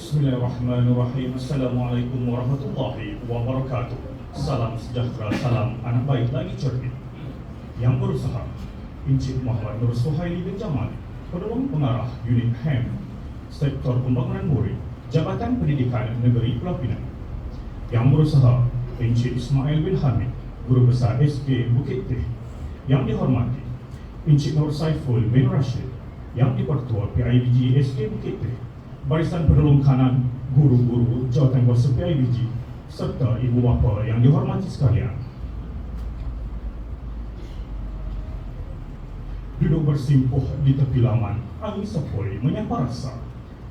Bismillahirrahmanirrahim. Assalamualaikum warahmatullahi wabarakatuh. Salam sejahtera, salam anak baik lagi cerdik. Yang berusaha Encik Muhammad Nur Suhaili bin Jamal, Penolong Pengarah Unit HEM, Sektor Pembangunan Murid, Jabatan Pendidikan Negeri Pulau Pinang. Yang berusaha Encik Ismail bin Hamid, Guru Besar SK Bukit Teh. Yang dihormati Encik Nur Saiful bin Rashid, Yang di-Pertua PIBG SK Bukit Teh, Barisan Penolong Kanan Guru-Guru Jawatankuasa PIBG, serta ibu bapa yang dihormati sekalian. Duduk bersimpuh di tepi laman, angin sepoi menyapa rasa.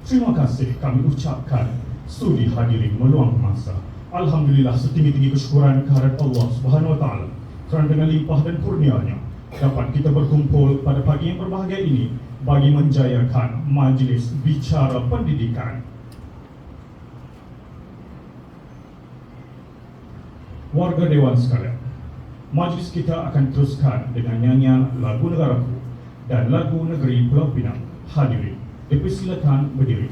Terima kasih kami ucapkan sudi hadirin meluang masa. Alhamdulillah, setinggi-tinggi kesyukuran kehadirat Allah Subhanahu Wa Taala kerana dengan limpah dan kurnianya dapat kita berkumpul pada pagi yang berbahagia ini bagi menjayakan majlis bicara pendidikan. Warga Dewan sekalian, majlis kita akan teruskan dengan nyanyian lagu Negaraku dan lagu Negeri Pulau Pinang. Hadirin dipersilakan berdiri.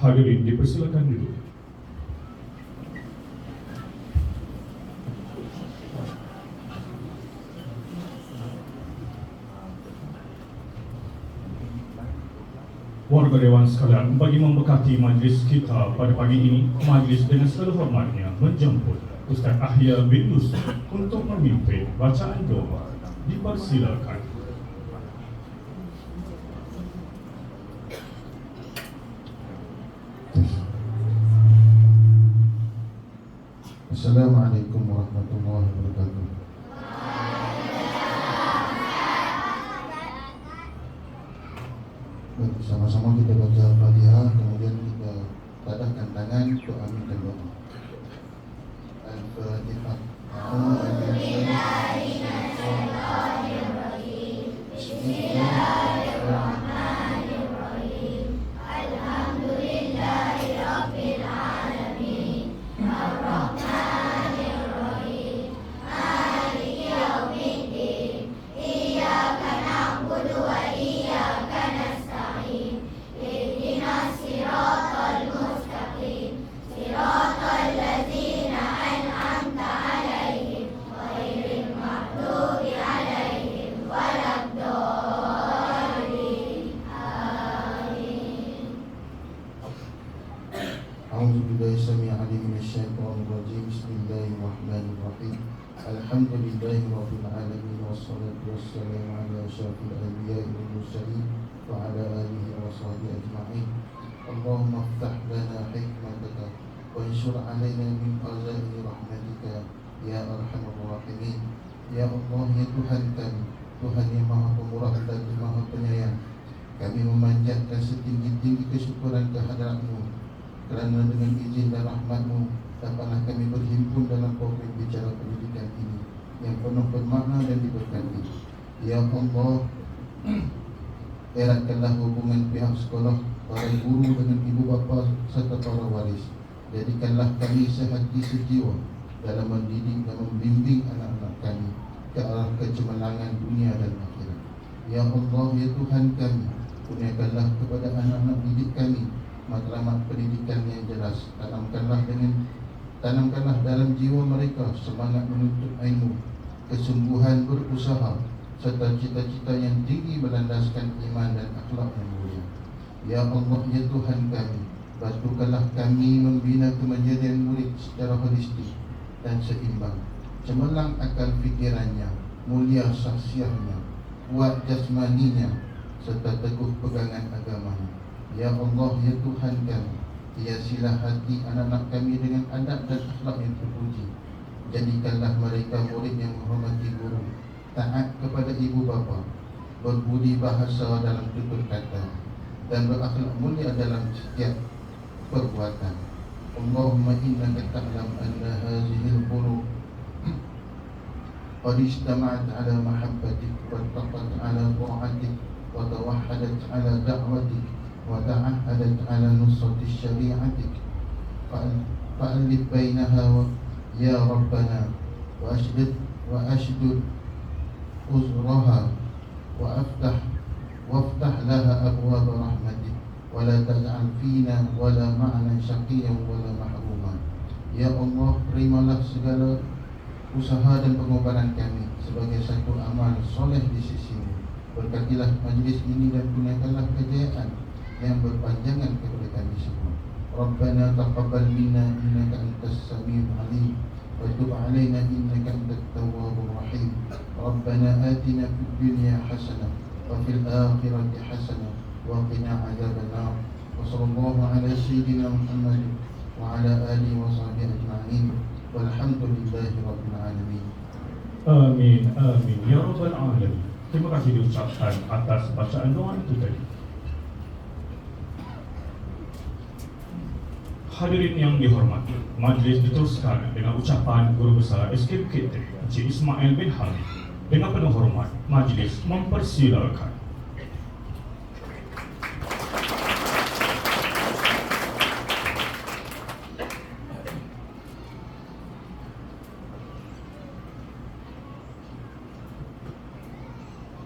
Hadirin dipersilakan duduk. Warga Dewan sekalian, bagi memberkati majlis kita pada pagi ini, majlis dengan segala hormatnya menjemput Ustaz Ahya bin Yusuf untuk memimpin bacaan doa. Dipersilakan. Assalamualaikum warahmatullahi wabarakatuh. Baik, sama-sama kita baca Fatihah, kemudian kita tadahkan tangan untuk aminkan doa. Al-Fatihah. Bismillahirrahmanirrahim. Alhamdulillahirabbil alamin. Ar-Rahmanir Rahim. أعوذ بالله السميع العليم من الشيطان الرجيم. بسم الله الرحمن الرحيم. الحمد لله رب العالمين والصلاة والسلام على أشرف الأنبياء والمرسلين وعلى آله وصحبه أجمعين. اللهم افتح لنا حكمتك وانشر علينا من خزائن رحمتك يا أرحم الراحمين. Ya Allah, ya Tuhan kami, Tuhan yang Maha Pemurah dan Maha Penyayang, kami memanjatkan setinggi-tinggi kesyukuran kehadrat-Mu, kerana dengan izin dan rahmat-Mu dapatlah kami berhimpun dalam program bicara pendidikan ini yang penuh bermakna dan diberkati. Ya Allah, eratkanlah hubungan pihak sekolah, para guru dengan ibu bapa serta para waris. Jadikanlah kami sehati sejiwa dalam mendidik dan membimbing anak-anak kami ke arah kecemerlangan dunia dan akhirat. Ya Allah, ya Tuhan kami, kurniakanlah kepada anak-anak didik kami matlamat pendidikan yang jelas. Tanamkanlah dalam jiwa mereka semangat menuntut ilmu, kesungguhan berusaha, serta cita-cita yang tinggi berlandaskan iman dan akhlak yang mulia. Ya Allah, ya Tuhan kami, bantukanlah kami membina kemenjadian murid secara holistik dan seimbang, cemerlang akal fikirannya, mulia sahsiahnya, kuat jasmaninya, serta teguh pegangan agamanya. Ya Allah, ya Tuhan kami, hiasilah hati anak-anak kami dengan adab dan akhlak yang terpuji. Jadikanlah mereka murid yang menghormati guru, taat kepada ibu bapa, berbudi bahasa dalam tutur kata, dan berakhlak mulia dalam setiap perbuatan. Allahumma innaka ta'lam anna hazihil qulub qad istama'at ala mahabbatik wa taqat ala ta'atik wa tawahhadat ala da'watik wa ta'ahadat ala nusrati syari'atik fa'alif bainaha ya Rabbana wa ashdud uzraha waftah laha abwab rahmatik wa la taj'al fina wala ma'na syaqiyyan wala mahruman. Ya Allah, terimalah segala usaha dan pengorbanan kami sebagai satu amal soleh di sisi-Mu. Berkatilah majlis ini dan kurniakanlah kejayaan yang berpanjangan kepada kami semua. Rabbana taqabbal minna innaka antas samiul alim wa tub alaina innaka antat tawwabur rahim. Rabbana atina fid dunya hasanah wa fil akhirati hasanah wa qina adzabannar. Wa sallallahu ala sayyidina Muhammad wa ala alihi wa sahbihi ajma'in. Walhamdulillahi rabbil alamin. Amin, amin, ya Rabbal Alamin. Terima kasih diucapkan atas bacaan doa itu tadi. Hadirin yang dihormati, majlis diteruskan dengan ucapan Guru Besar SKPKT Encik Ismail bin Hamid. Dengan penuh hormat, majlis mempersilakan.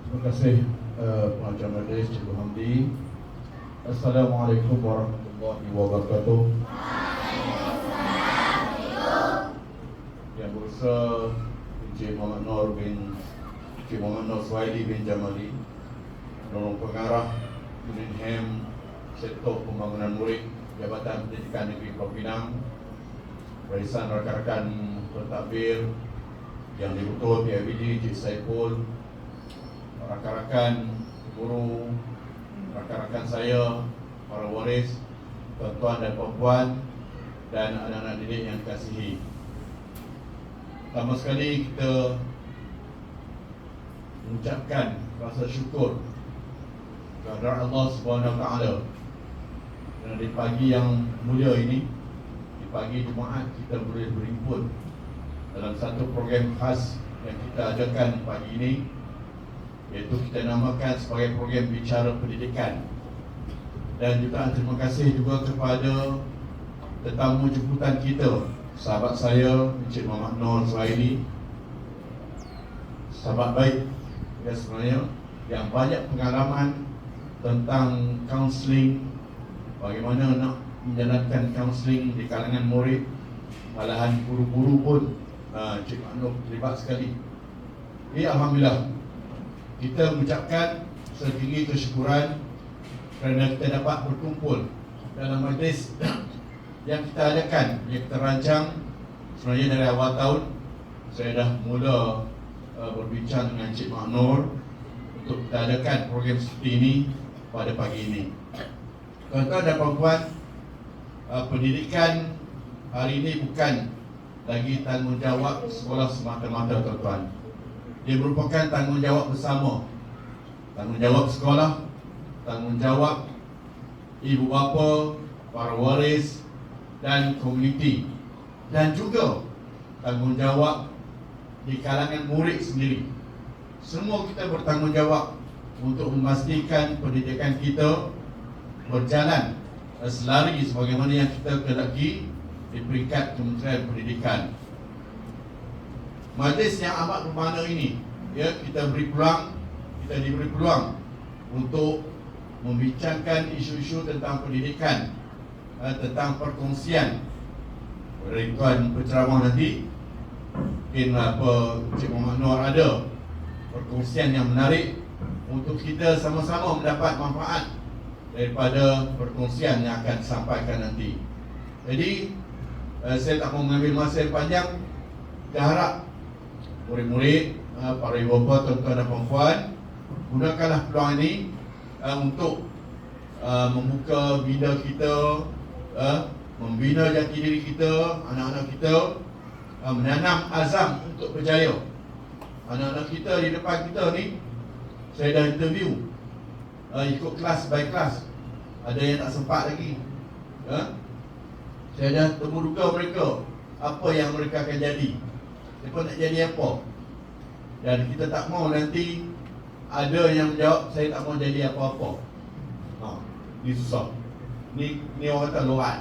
Terima kasih pengajar majlis Cikgu Hamdi. Assalamualaikum warahmatullahi wabarakatuh. Yang berusaha Encik Muhammad Nur Suhaili bin Jamali, penolong pengarah Unit HEM Sektor Pembangunan Murid Jabatan Pendidikan Negeri Pulau Pinang, barisan rakan-rakan pentadbir yang dibetul PIBG Cik Saiful, rakan-rakan guru, rakan-rakan saya, para waris, tuan-tuan dan puan-puan, dan anak-anak didik yang dikasihi. Pertama sekali kita mengucapkan rasa syukur kepada Allah Subhanahu Wa Taala kerana di pagi yang mulia ini, di pagi Jumaat, kita boleh berhimpun dalam satu program khas yang kita adakan pagi ini, iaitu kita namakan sebagai program bicara pendidikan. Dan juga terima kasih juga kepada tetamu jemputan kita, sahabat saya Encik Muhammad Nur Suhaili, sahabat baik ya sebenarnya, yang banyak pengalaman tentang kaunseling, bagaimana nak menjalankan kaunseling di kalangan murid, malahan guru-guru pun Encik Muhammad Nur terlibat sekali. Alhamdulillah, kita mengucapkan setinggi kesyukuran kerana kita dapat berkumpul dalam majlis yang kita adakan, yang kita rancang sebenarnya dari awal tahun. Saya dah mula berbincang dengan Encik Mak Nur untuk kita adakan program seperti ini pada pagi ini. Tuan-tuan dan puan-puan, pendidikan hari ini bukan lagi tanggungjawab sekolah semata-mata, tuan-tuan. Dia merupakan tanggungjawab bersama. Tanggungjawab sekolah, tanggungjawab ibu bapa, para waris dan komuniti, dan juga tanggungjawab di kalangan murid sendiri. Semua kita bertanggungjawab untuk memastikan pendidikan kita berjalan selari sebagaimana yang kita kehendaki di peringkat Kementerian Pendidikan. Majlis yang amat bermakna ini, ya, kita diberi peluang untuk membincangkan isu-isu tentang pendidikan, tentang perkongsian. Dari tuan penceramah nanti, mungkin Encik Muhammad Nur ada perkongsian yang menarik untuk kita sama-sama mendapat manfaat daripada perkongsian yang akan disampaikan nanti. Jadi saya tak mau mengambil masa yang panjang. Kita harap murid-murid, para ibu bapa, tuan-tuan dan puan-puan, gunakanlah peluang ini untuk membuka bina kita, membina jati diri kita, anak-anak kita, menanam azam untuk berjaya. Anak-anak kita di depan kita ni, saya dah interview, ikut kelas by kelas. Ada yang tak sempat lagi. Saya dah temu duga mereka, apa yang mereka akan jadi, mereka nak jadi apa. Dan kita tak mau nanti ada yang menjawab, saya tak mau jadi apa-apa. Ni susah. Ni orang kata lorat.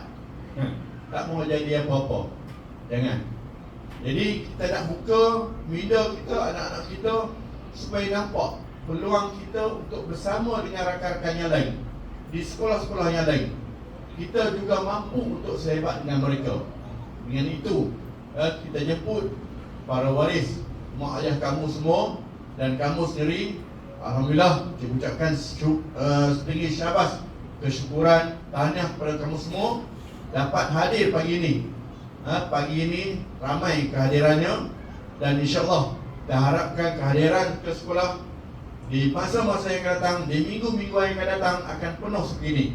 Tak mau jadi apa-apa. Jangan. Jadi kita nak buka minda kita, anak-anak kita, supaya nampak peluang kita untuk bersama dengan rakan-rakan yang lain di sekolah-sekolah yang lain. Kita juga mampu untuk sehebat dengan mereka. Dengan itu, kita jemput para waris, mak ayah kamu semua dan kamu sendiri. Alhamdulillah, saya ucapkan setinggi syabas, kesyukuran, tahniah kepada kamu semua dapat hadir pagi ini. Pagi ini ramai kehadirannya, dan insyaAllah kita harapkan kehadiran ke sekolah di masa-masa yang akan datang, di minggu-minggu yang akan datang akan penuh seperti ini.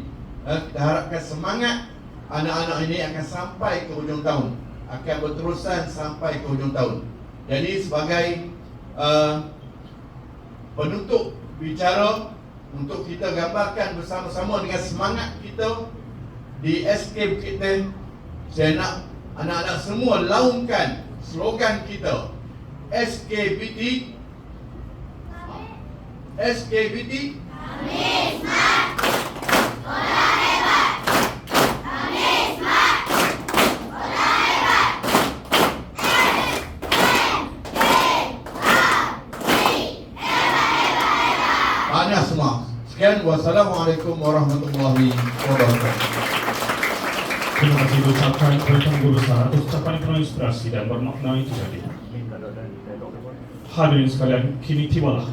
Kita harapkan semangat anak-anak ini akan sampai ke hujung tahun, akan berterusan sampai ke hujung tahun. Jadi sebagai penutup bicara, untuk kita gambarkan bersama-sama dengan semangat kita di SK Bukit Ten, saya nak anak-anak semua laungkan slogan kita, SKBT, SKBT, kami smart, sekolah hebat. Kami smart, sekolah hebat. hebat. Banyak semua. Sekian, wassalamualaikum warahmatullahi wabarakatuh. Terima kasih diucapkan kepada Tuan Guru Besar atas ucapan yang penuh inspirasi dan bermakna itu tadi. Hadirin sekalian, kini tibalah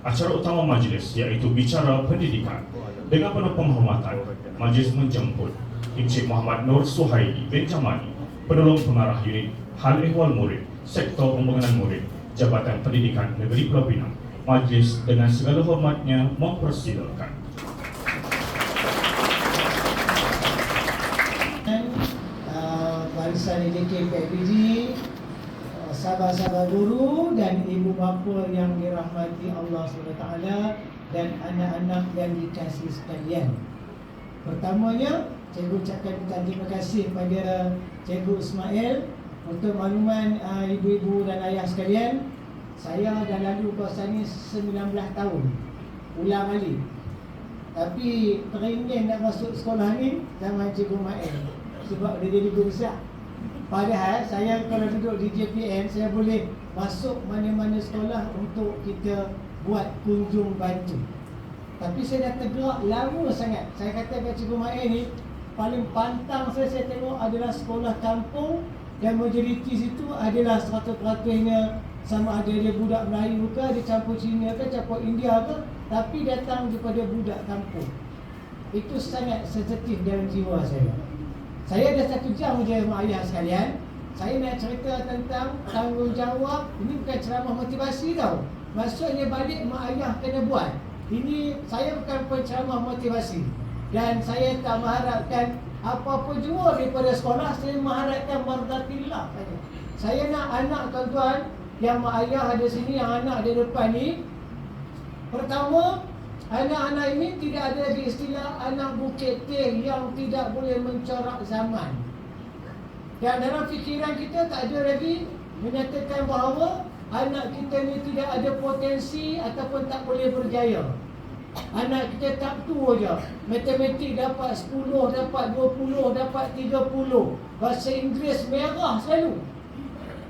acara utama majlis, iaitu bicara pendidikan. Dengan penuh penghormatan, majlis menjemput Encik Muhammad Nur Suhaili bin Jamani, penolong pengarah unit Hal Ehwal Murid, Sektor Pembangunan Murid, Jabatan Pendidikan Negeri Pulau Pinang. Majlis dengan segala hormatnya mempersilakan. Barisan JKPBG, sahabat-sahabat guru dan ibu bapa yang dirahmati Allah SWT, dan anak-anak yang dikasihi sekalian. Pertamanya, cikgu ucapkan terima kasih kepada Cikgu Ismail untuk makluman ibu-ibu dan ayah sekalian. Saya dah lalu kawasan ni 19 tahun, ulang kali. Tapi teringin nak masuk sekolah ni zaman Cikgu Mael, sebab dia jadi guru besar. Padahal saya kalau duduk di JPN, saya boleh masuk mana-mana sekolah untuk kita buat kunjung bantu. Tapi saya dah tergerak lama sangat. Saya kata kat Cikgu Mael ni, paling pantang saya tengok adalah sekolah kampung, dan majoriti situ adalah 100%-nya sama ada dia budak Melayu ke, dia campur Cina ke, campur India ke, tapi datang daripada budak kampung. Itu sangat sensitif dalam jiwa saya. Saya ada 1 jam je mak ayah sekalian. Saya nak cerita tentang tanggungjawab. Ini bukan ceramah motivasi tau. Maksudnya balik mak ayah kena buat. Ini saya bukan penceramah motivasi. Dan saya tak mengharapkan apa-apa jua daripada sekolah. Saya mengharapkan mardatillah saja. Saya nak anak tuan-tuan yang mak ayah ada sini, yang anak di depan ni. Pertama, anak-anak ini tidak ada lagi istilah anak bukit teh yang tidak boleh mencorak zaman. Dan dalam fikiran kita tak ada lagi menyatakan bahawa anak kita ni tidak ada potensi ataupun tak boleh berjaya. Anak kita tak tua je. Matematik dapat 10, dapat 20, dapat 30. Bahasa Inggeris merah selalu.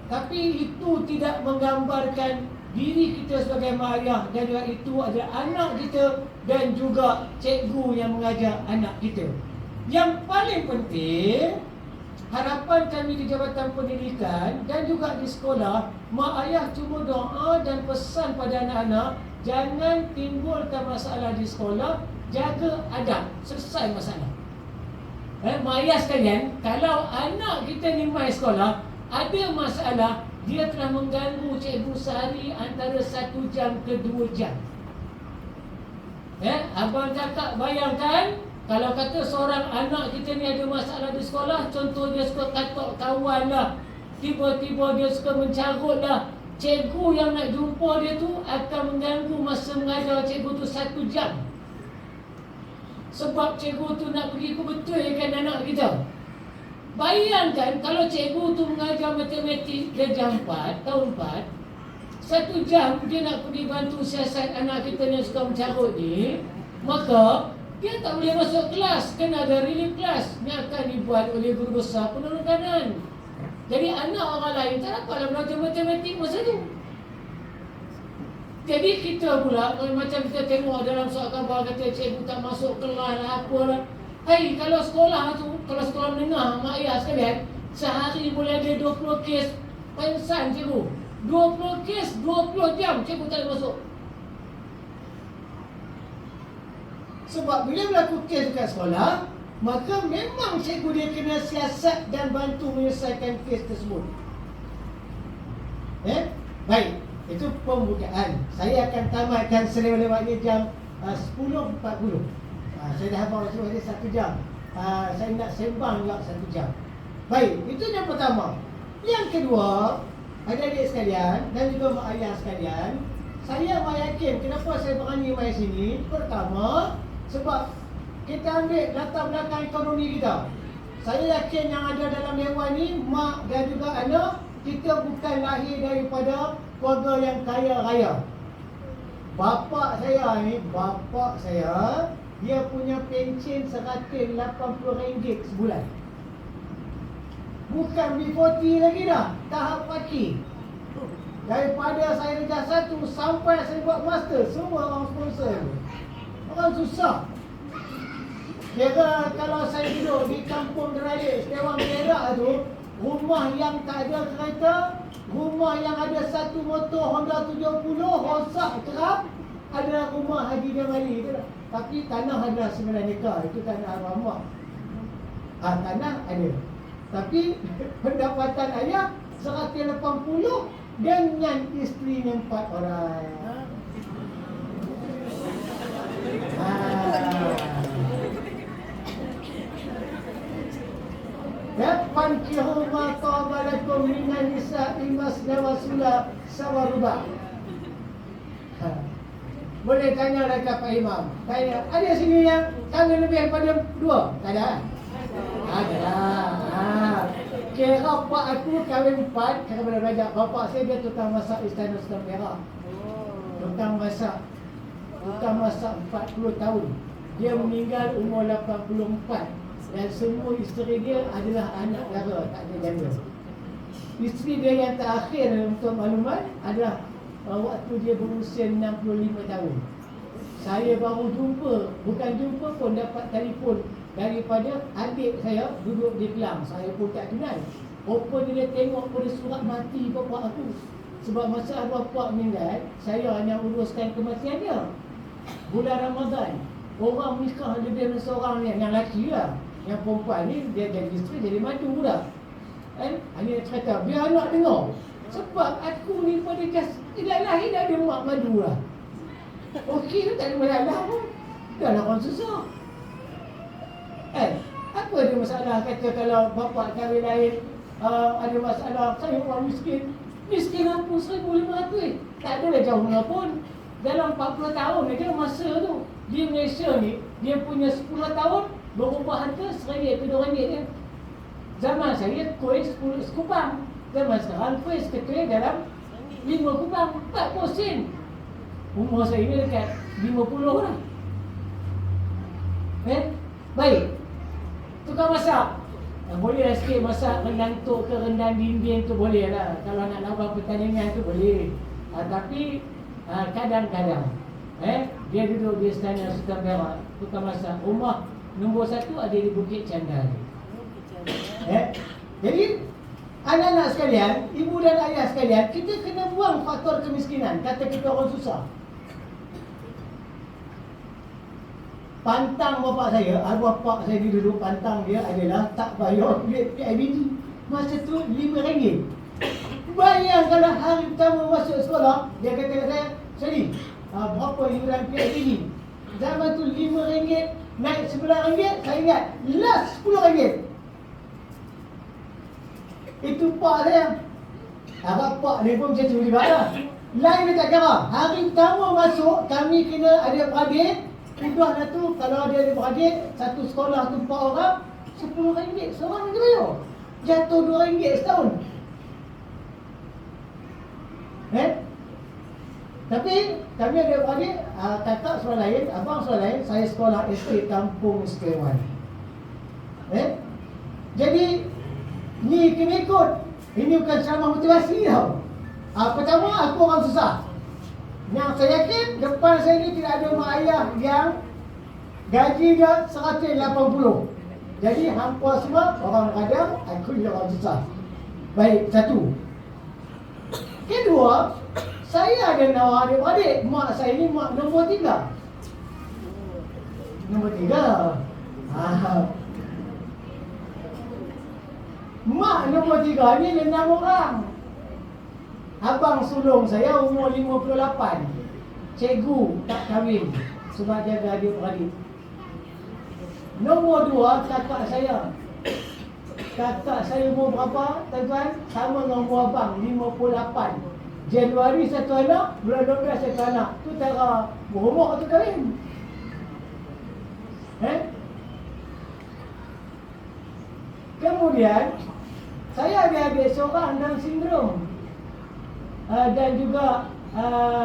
Tapi itu tidak menggambarkan diri kita sebagai mak ayah. Dan juga itu adalah anak kita dan juga cikgu yang mengajar anak kita. Yang paling penting, harapan kami di Jabatan Pendidikan dan juga di sekolah, mak ayah cuma doa dan pesan pada anak-anak, jangan timbulkan masalah di sekolah, jaga adab, selesai masalah. Mak ayah sekalian, kalau anak kita ni mai sekolah, ada masalah, dia telah mengganggu cikgu sehari antara 1 jam ke 2 jam. Abang kakak bayangkan, kalau kata seorang anak kita ni ada masalah di sekolah, contoh dia suka katok kawan lah, tiba-tiba dia suka mencarut lah, cikgu yang nak jumpa dia tu akan mengganggu masa mengajar cikgu tu 1 jam. Sebab cikgu tu nak pergi kubetulkan anak kita. Bayangkan kalau cikgu tu mengajar matematik darjah 4, tahun 4, 1 jam dia nak pergi bantu siasat anak kita yang suka mencarut ni, maka dia tak boleh masuk kelas, kena ada relief kelas yang akan dibuat oleh guru besar penerangan. Jadi anak orang lain tak dapatlah belajar matematik masa tu. Jadi kita pula, macam kita tengok dalam surat khabar kata cikgu tak masuk kelas lah, apalah. Hai, kalau sekolah tu, kalau sekolah menengah, mak ayah sekalian, sehari boleh ada 20 kes pensan cikgu. 20 kes, 20 jam cikgu tak boleh masuk. Sebab bila berlaku kes dekat sekolah, maka memang cikgu dia kena siasat dan bantu menyelesaikan kes tersebut. Baik, itu pembukaan. Saya akan tamatkan selewat-lewatnya jam 10.40. Saya dah habang suruh dia 1 jam. Saya nak sembang juga 1 jam. Baik, itu yang pertama. Yang kedua, adik-adik sekalian dan juga mak ayah sekalian, saya yakin kenapa saya berani mai sini. Pertama, sebab kita ambil latar belakang ekonomi kita. Saya yakin yang ada dalam dewan ni, mak dan juga anak, kita bukan lahir daripada keluarga yang kaya raya. Bapa saya, dia punya pencen RM180 sebulan. Bukan B40 lagi dah, tahap paki. Daripada saya darjah 1 sampai saya buat master, semua orang sponsor. Orang susah. Kira kalau saya duduk di kampung Derajat Setiawan Perak tu, rumah yang tak ada kereta, rumah yang ada 1 motor Honda 70 rosak kerap, adalah rumah Haji Jamali tu. Tapi tanah adalah 9 ekar, itu tanah abang mak. Tanah ada. Tapi pendapatan ayah 180 dengan isterinya 4 orang. Fankihu ma taba lakum minan nisa'i masna wa sula sawaruba. Boleh tanya dekat Pak Imam. Tanya, ada sini yang kahwin lebih daripada 2? Tak ada? Ada. Kira pak aku kahwin 4 kerana belajar. Bapak saya dia tukang masak Istana Sultan Perak. Tukang masak 40 tahun. Dia meninggal umur 84. Dan semua isteri dia adalah anak dara, tak ada janda. Isteri dia yang terakhir untuk maklumat adalah waktu dia berusia 65 tahun. Saya baru jumpa, bukan jumpa pun, dapat telefon daripada adik saya duduk di Kelang. Saya pun tak kenal. Rupanya dia tengok pada surat mati bapa aku. Sebab masa bapa meninggal, saya hanya uruskan kematian dia. Bulan Ramadan, orang nikah lebih dari seorang yang lelaki lah. Yang perempuan ni dia jadi isteri, jadi madu pula. Kan? Ini kata, biar anak dengar. Sebab aku ni pada lahir dah ada mak madu lah. Okey tu tak ada masalah pun. Dah lah orang susah. Apa ada masalah kata kalau bapa kahwin lain ada masalah, saya orang miskin. Miskin apa 1,500? Tak ada lah jauh mana pun. Dalam 40 tahun aja masa tu. Di Malaysia ni, dia punya 10 tahun berubah harga RM1 ke RM2 je. Zaman saya kuih 10 sekupang. Zaman sekarang kuih seketul dalam 5 kubang, 40 sen. Umur saya ni dekat 50 lah. Baik. Tukang masak. Boleh lah sikit masak rendang tok ke rendang dinding tu boleh lah. Kalau nak lawan pertandingan tu boleh. Tapi kadang-kadang dia duduk di Istana Sultan Perak, tukang masak. Rumah nombor 1 ada di Bukit Candal. Jadi anak-anak sekalian, ibu dan ayah sekalian, kita kena buang faktor kemiskinan. Kata kita orang susah. Pantang bapa saya, arwah pak saya dulu, pantang dia adalah tak bayar duit PIBT. Masa tu RM5. Bayang kalau hari pertama masuk sekolah, dia kata kat saya, Sari, berapa iuran PIBT? Zaman tu RM5, naik RM9, saya ingat, last RM10. Itu pak saya. Harap pak ni pun macam tu juga lah. Lain dia tak kira. Hari pertama masuk, kami kena ada beradik. Udah dah tu, kalau ada beradik, satu sekolah tu 4 orang, RM10 seorang dia bayar. Jatuh RM2 setahun. Tapi kami ada beradik, kakak sekolah lain, abang sekolah lain, saya sekolah estate Kampung Istiawan. Jadi ni kena ikut. Ini bukan ceramah motivasi tau. Pertama, aku orang susah. Yang saya yakin, depan saya ni tidak ada mak ayah yang gaji dah 180. Jadi hampa semua orang kadang, aku ni orang susah. Baik, satu. Kedua, saya ada nawar adik-adik. Mak saya ni mak nombor 3. Nombor 3. Mak nombor 3 ni 6 orang. Abang sulung saya umur 58. Cikgu tak kahwin sebab dia ada adik-beradik. Nombor 2 kakak saya. Kakak saya umur berapa tuan-tuan? Sama dengan umur abang, 58. Januari satu anak, bulan 12 satu anak. Tu tara berumur tu kahwin. Kemudian saya ada adik seorang Down syndrome. Dan juga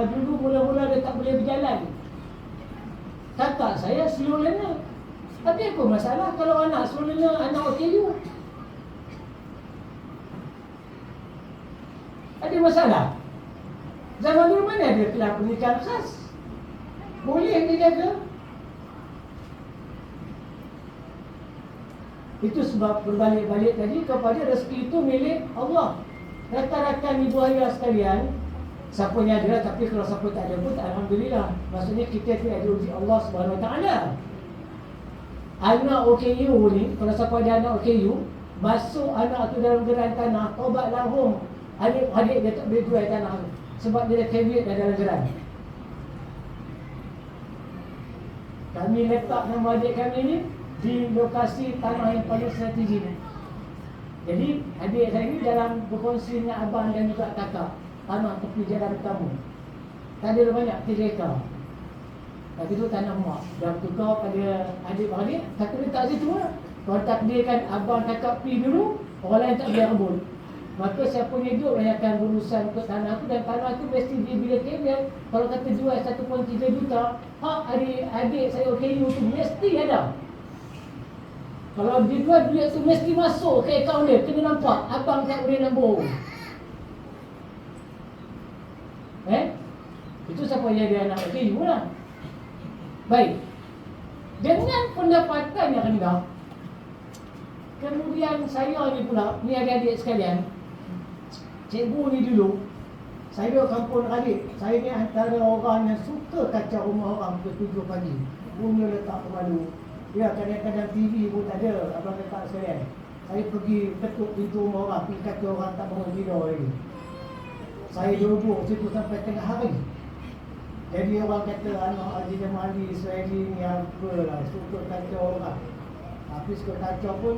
dulu mula-mula dia tak boleh berjalan. Kakak saya slow learner. Tapi apa masalah kalau anak slow learner, anak OKU? Ada masalah? Zaman dulu mana ada kelas pendidikan khas? Boleh dia jaga? Itu sebab berbalik-balik tadi kepada rezeki itu milik Allah. Rakan-rakan ibu ayah sekalian, siapa ni ada, tapi kalau siapa tak ada pun, alhamdulillah. Maksudnya kita tidak diuji Allah Subhanahu Wa Taala. Anak OKU ni, kalau siapa ada anak OKU, masuk anak tu dalam geran tanah, taubat lahum. Adik-adik dia tak boleh jual tanah tu sebab dia dah caveat dah dalam geran. Kami letak nama adik kami ni di lokasi tanah yang paling strategi ni. Jadi adik saya ni dalam berkongsi dengan abang dan juga kakak, tanah tepi jalan utama. Tak ada banyak 3 ekar. Tapi tu tanah mak. Dan tukar pada adik-beradik, kata dia tak situ lah. Kalau takdirkan abang kakak pergi dulu, orang lain tak boleh rebut. Maka siapa ni hidup yang akan berurusan untuk tanah tu, dan tanah tu mesti dia bila kebel. Kalau kata jual 1.3 juta, hak adik saya OKU tu mesti ada. Kalau dia jual, duit tu mesti masuk ke akaun dia. Kena nampak, abang tak boleh nombor. Itu siapa yang dia anak OKU lah. Baik. Dengan pendapatan yang rendah, kemudian saya ni pula, ni adik-adik sekalian, cikgu ni dulu, saya kampung adik. Saya ni antara orang yang suka kacau rumah orang pukul 7 pagi. Bunyi letak pemalu. Ya, kadang-kadang TV pun tak ada, abang kata sekalian. Saya pergi ketuk pintu rumah orang, pergi kata orang tak bangun tidur lagi. Saya duduk situ sampai tengah hari. Jadi orang kata anak Haji Jamali Suhaili ni apalah, suka kacau orang. Tapi suka kacau pun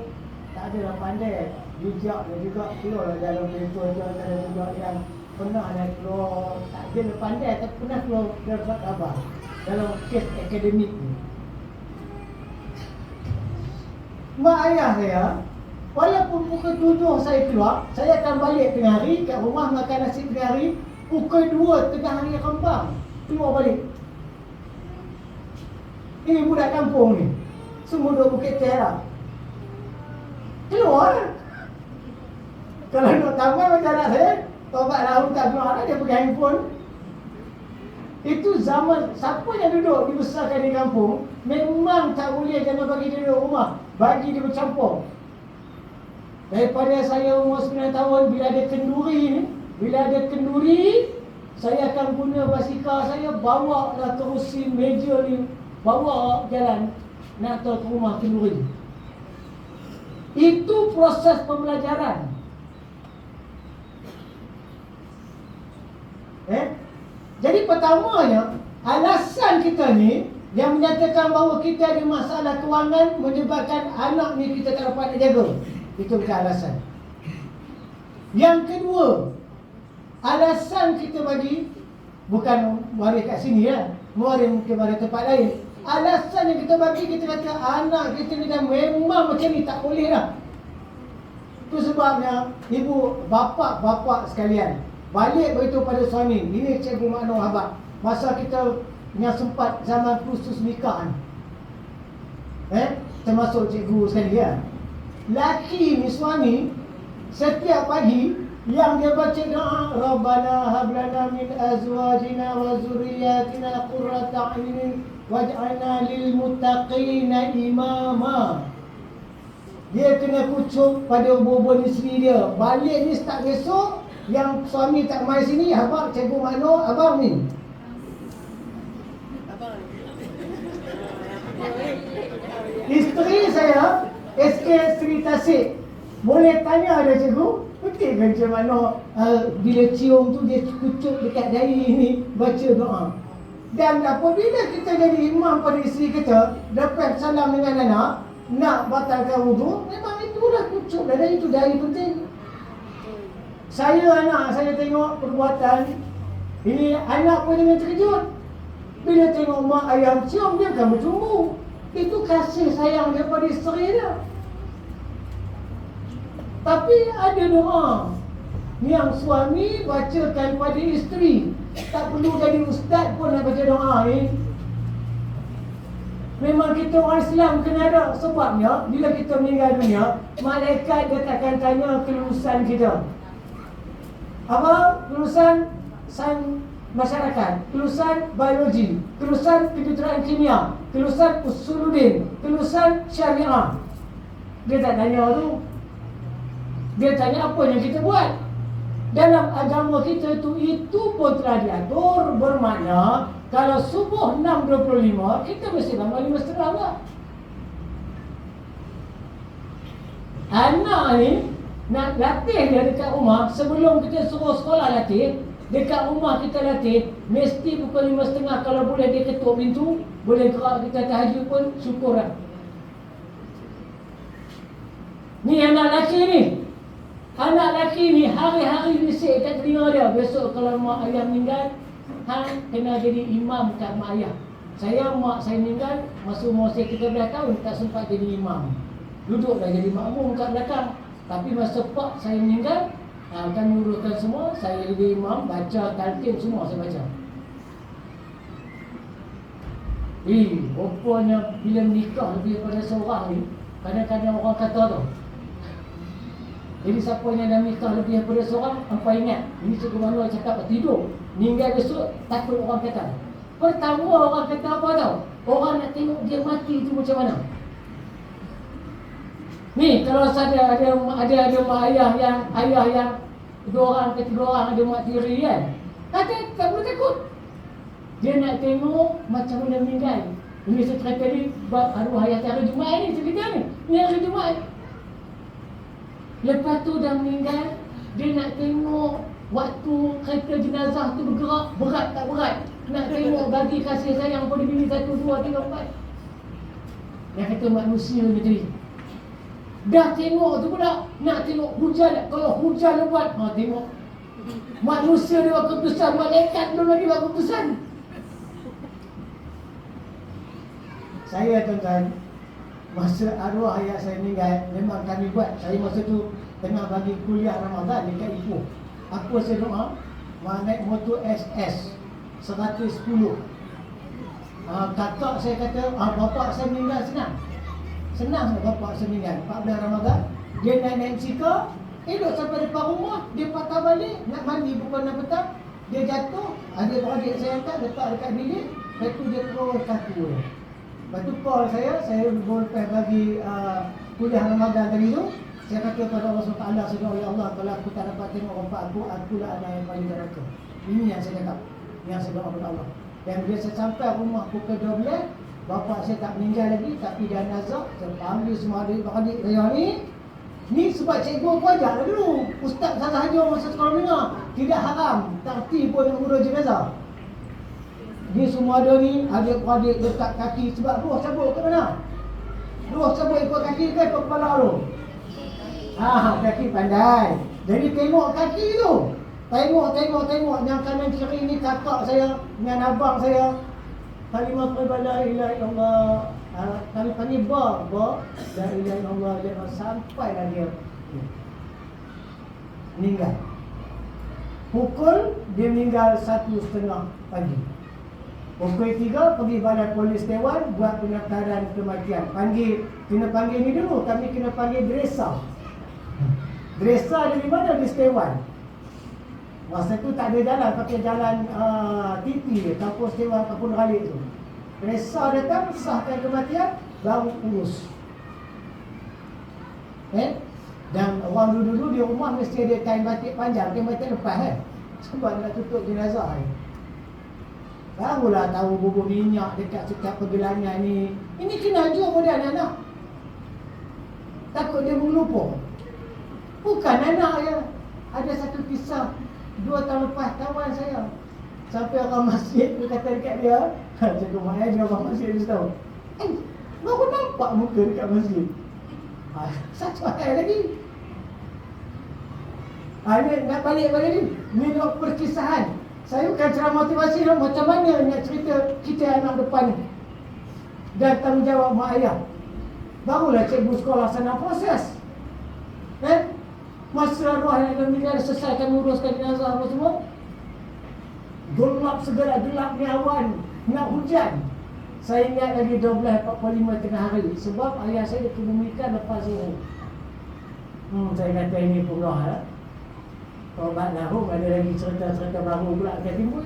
tak adalah pandai. Bijak dia juga keluar dalam paper tu, ada juga yang pernah nak keluar, tak ada pandai tapi pernah keluar dalam surat khabar dalam kes akademik ni. Mak ayah saya, walaupun pukul 7 saya keluar, saya akan balik tengah hari kat rumah makan nasi tengah hari. Pukul 2 tengah hari kembang keluar balik. Ini budak kampung ni, semua duduk Bukit Terah. Keluar. Kalau nak tambah macam anak saya, tobat lahun tak keluar, dia pegang handphone. Itu zaman siapa yang duduk dibesarkan di kampung, memang tak boleh jangan bagi dia duduk rumah, bagi dia bercampur. Daripada saya umur 9 tahun, bila ada kenduri, saya akan guna basikal saya, bawa lah kerusi meja ni, bawa jalan nak ke rumah kenduri. Itu proses pembelajaran. Jadi pertamanya, alasan kita ni yang menyatakan bahawa kita ada masalah kewangan menyebabkan anak ni kita tak dapat nak jaga. Itu bukan alasan. Yang kedua, alasan kita bagi, bukan waris kat sini ya, waris mungkin pada tempat lain. Alasan yang kita bagi, kita kata anak kita ni dah memang macam ni, tak boleh dah. Itu sebabnya ibu, bapa sekalian, balik beritahu pada suami, ini Cikgu Makno Habak, masa kita yang sempat zaman kursus nikah ni, termasuk cikgu sekali ya. Laki ni suami, setiap pagi yang dia baca doa, Rabbana hablana min azwajina wa zurriyatina qurrata a'yunin waj'alna lil muttaqina imama. Dia kena kucuk pada ubur-ubur isteri dia. Balik ni start besok, yang suami tak mai sini, abang Cikgu Makno, abang ni. Isteri saya SK Sri Tasik. Boleh tanya ada cikgu, betul kan Cikgu Makno bila cium tu dia kucuk dekat dahi ni, baca doa. Dan apabila kita jadi imam pada isteri kita, dapat salam dengan anak, nak batalkan wudu, memang itulah kucuk dan itu dahi penting. Anak saya tengok perbuatan ini, anak pun jangan terkejut. Bila tengok mak ayam cium, dia akan bercumbu. Itu kasih sayang daripada isteri dia. Tapi ada doa yang suami bacakan pada isteri. Tak perlu jadi ustaz pun nak baca doa ni. Memang kita orang Islam kena ada. Sebabnya bila kita meninggal dunia, malaikat dia takkan tanya kelulusan kita. Apa? Kelulusan sains masyarakat, kelulusan biologi, kelulusan kejuruteraan kimia, kelulusan usuluddin, kelulusan syariah. Dia tak tanya tu. Dia tanya apa yang kita buat. Dalam agama kita tu, itu pun telah diatur, bermakna kalau subuh 6.25, kita mesti bangun 5.30 lah. Anak ni nak latih dia dekat rumah, sebelum kita suruh sekolah latih, dekat rumah kita latih, mesti pukul 5.30. Kalau boleh dia ketuk pintu, boleh gerak kita tahajud pun, syukur lah. Ni anak lelaki ni. Anak lelaki ni hari-hari bisik kat telinga dia, besok kalau mak ayah meninggal, kena jadi imam kat mak ayah. Mak saya meninggal, masa umur saya 13 tahun, tak sempat jadi imam. Duduklah jadi makmum kat belakang. Tapi masa pak saya meninggal, akan menguruskan semua, saya jadi imam, baca talqin semua saya baca. Rupanya bila menikah lebih daripada seorang ni, kadang-kadang orang kata tu. Jadi siapa yang dah nikah lebih daripada seorang, hampa ingat, ini Cikgu Makno cakap tidur, meninggal besok, takut orang kata. Pertama orang kata apa tau? Orang nak tengok dia mati tu macam mana. Ni kalau ada mak ayah yang 2 orang ke 3 orang ada mak tiri kan, kata tak boleh takut. Dia nak tengok macam mana meninggal. Ini saya cerita ni arwah ayah saya hari Jumaat ni cerita ni. Ni hari Jumaat. Lepas tu dah meninggal, dia nak tengok waktu kereta jenazah tu bergerak, berat tak berat. Nak tengok bagi kasih sayang pada bini 1, 2, 3, 4. Dia kata manusia ni tadi. Dah tengok tu pula, nak tengok hujan. Kalau hujan lebat, tengok. Manusia dia buat keputusan, malaikat belum lagi buat keputusan. Saya tuan-tuan, masa arwah ayah saya meninggal, memang kami buat. Saya masa tu tengah bagi kuliah Ramadan dekat Ipoh. Apa saya doa? Naik motor SS 110. Kakak saya kata, bapak saya meninggal senang. Senang bapak saya meninggal 14 Ramadan. Dia naik motor, elok sampai depan rumah, dia patah balik, nak mandi pukul 6 petang. Dia jatuh, adik-beradik saya angkat, letak dekat bilik. Lepas tu dia terus kaku dia. Lepas tu call saya lepas bagi kuliah Ramadan tadi tu. Saya kata kepada Allah SWT, saya doa, ya Allah, kalau aku tak dapat tengok bapak akulah anak yang paling neraka. Ini yang saya cakap, yang saya doa kepada Allah. Dan bila saya sampai rumah pukul 12, bapak saya tak meninggal lagi, tapi dia nazak. Saya panggil semua adik-beradik saya ni sebab cikgu aku ajar lah dulu. Ustaz sahaja masa sekolah menengah, tidak haram, takti pun yang urus jenazah. Ni semua ada ni, adik-beradik letak kaki, sebab roh cabut ke mana? Roh cabut ikut kaki ke ikut kepala tu? Kaki pandai. Jadi tengok kaki tu. Tengok yang kanan kiri ni kakak saya dengan abang saya. Kalimah la ilaha illallah. Kami panggil ba la ilaha illallah, sampai lah dia meninggal. Pukul dia meninggal 1:30 pagi. Pukul 3 pergi balai polis Dewan buat pendaftaran kematian. Kena panggil ni dulu, kami kena panggil Dresa. Dresa dari mana? Di Dewan. Masa tu tak ada jalan, pakai jalan TP, kampus Dewan, kampung Ralik tu. Dresa datang, sahkan kematian, baru urus. Dan orang dulu di rumah mesti ada kain batik panjang, kain batik lepas sebab nak tutup jenazah barulah tahu bubur minyak dekat sekat pergelangan ni. Ini kena ajar pada anak-anak. Takut dia mengelupa. Bukan anak ya. Ada satu kisah 2 tahun lepas, kawan saya sampai orang masjid, dia kata dekat dia, cikgu Maya dia orang masjid dia tahu. Baru nampak muka dekat masjid. Satu hari lagi. Ni nak balik ni. Ni nak perkisahan. Saya bukan ceramah motivasi macam mana nak cerita kita anak depan ni. Dan tanggungjawab mak ayah. Barulah cikgu sekolah sana proses. Masa arwah yang meninggal selesaikan uruskan jenazah apa semua. Gelap segala, gelap ni awan, nak hujan. Saya ingat lagi 12.45 tengah hari. Sebab ayah saya dikebumikan lepas zuhur. Saya kata ini purah lah. Taubat lahum, ada lagi cerita-cerita baru pula akan timbul.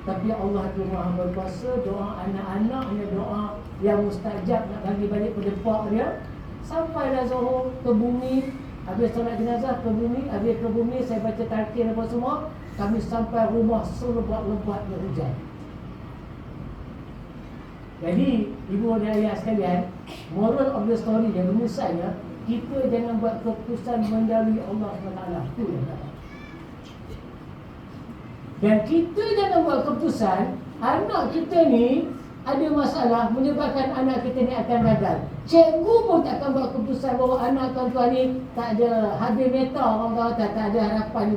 Tapi Allah tu Maha berkuasa, doa anak-anak, doa yang mustajab nak bagi balik pada pak dia. Sampailah zuhur ke bumi, habis solat jenazah ke bumi, habis ke bumi saya baca talqin apa semua. Kami sampai rumah selebat-lebatnya hujan. Jadi ibu dan ayah sekalian, moral of the story yang rumusannya, kita jangan buat keputusan mendahului Allah SWT. Itu yang tak. Dan kita jangan buat keputusan anak kita ni ada masalah menyebabkan anak kita ni akan gagal. Cikgu pun tak akan buat keputusan bahawa anak tuan-tuan ni tak ada habis meta, orang kata tak ada harapan ni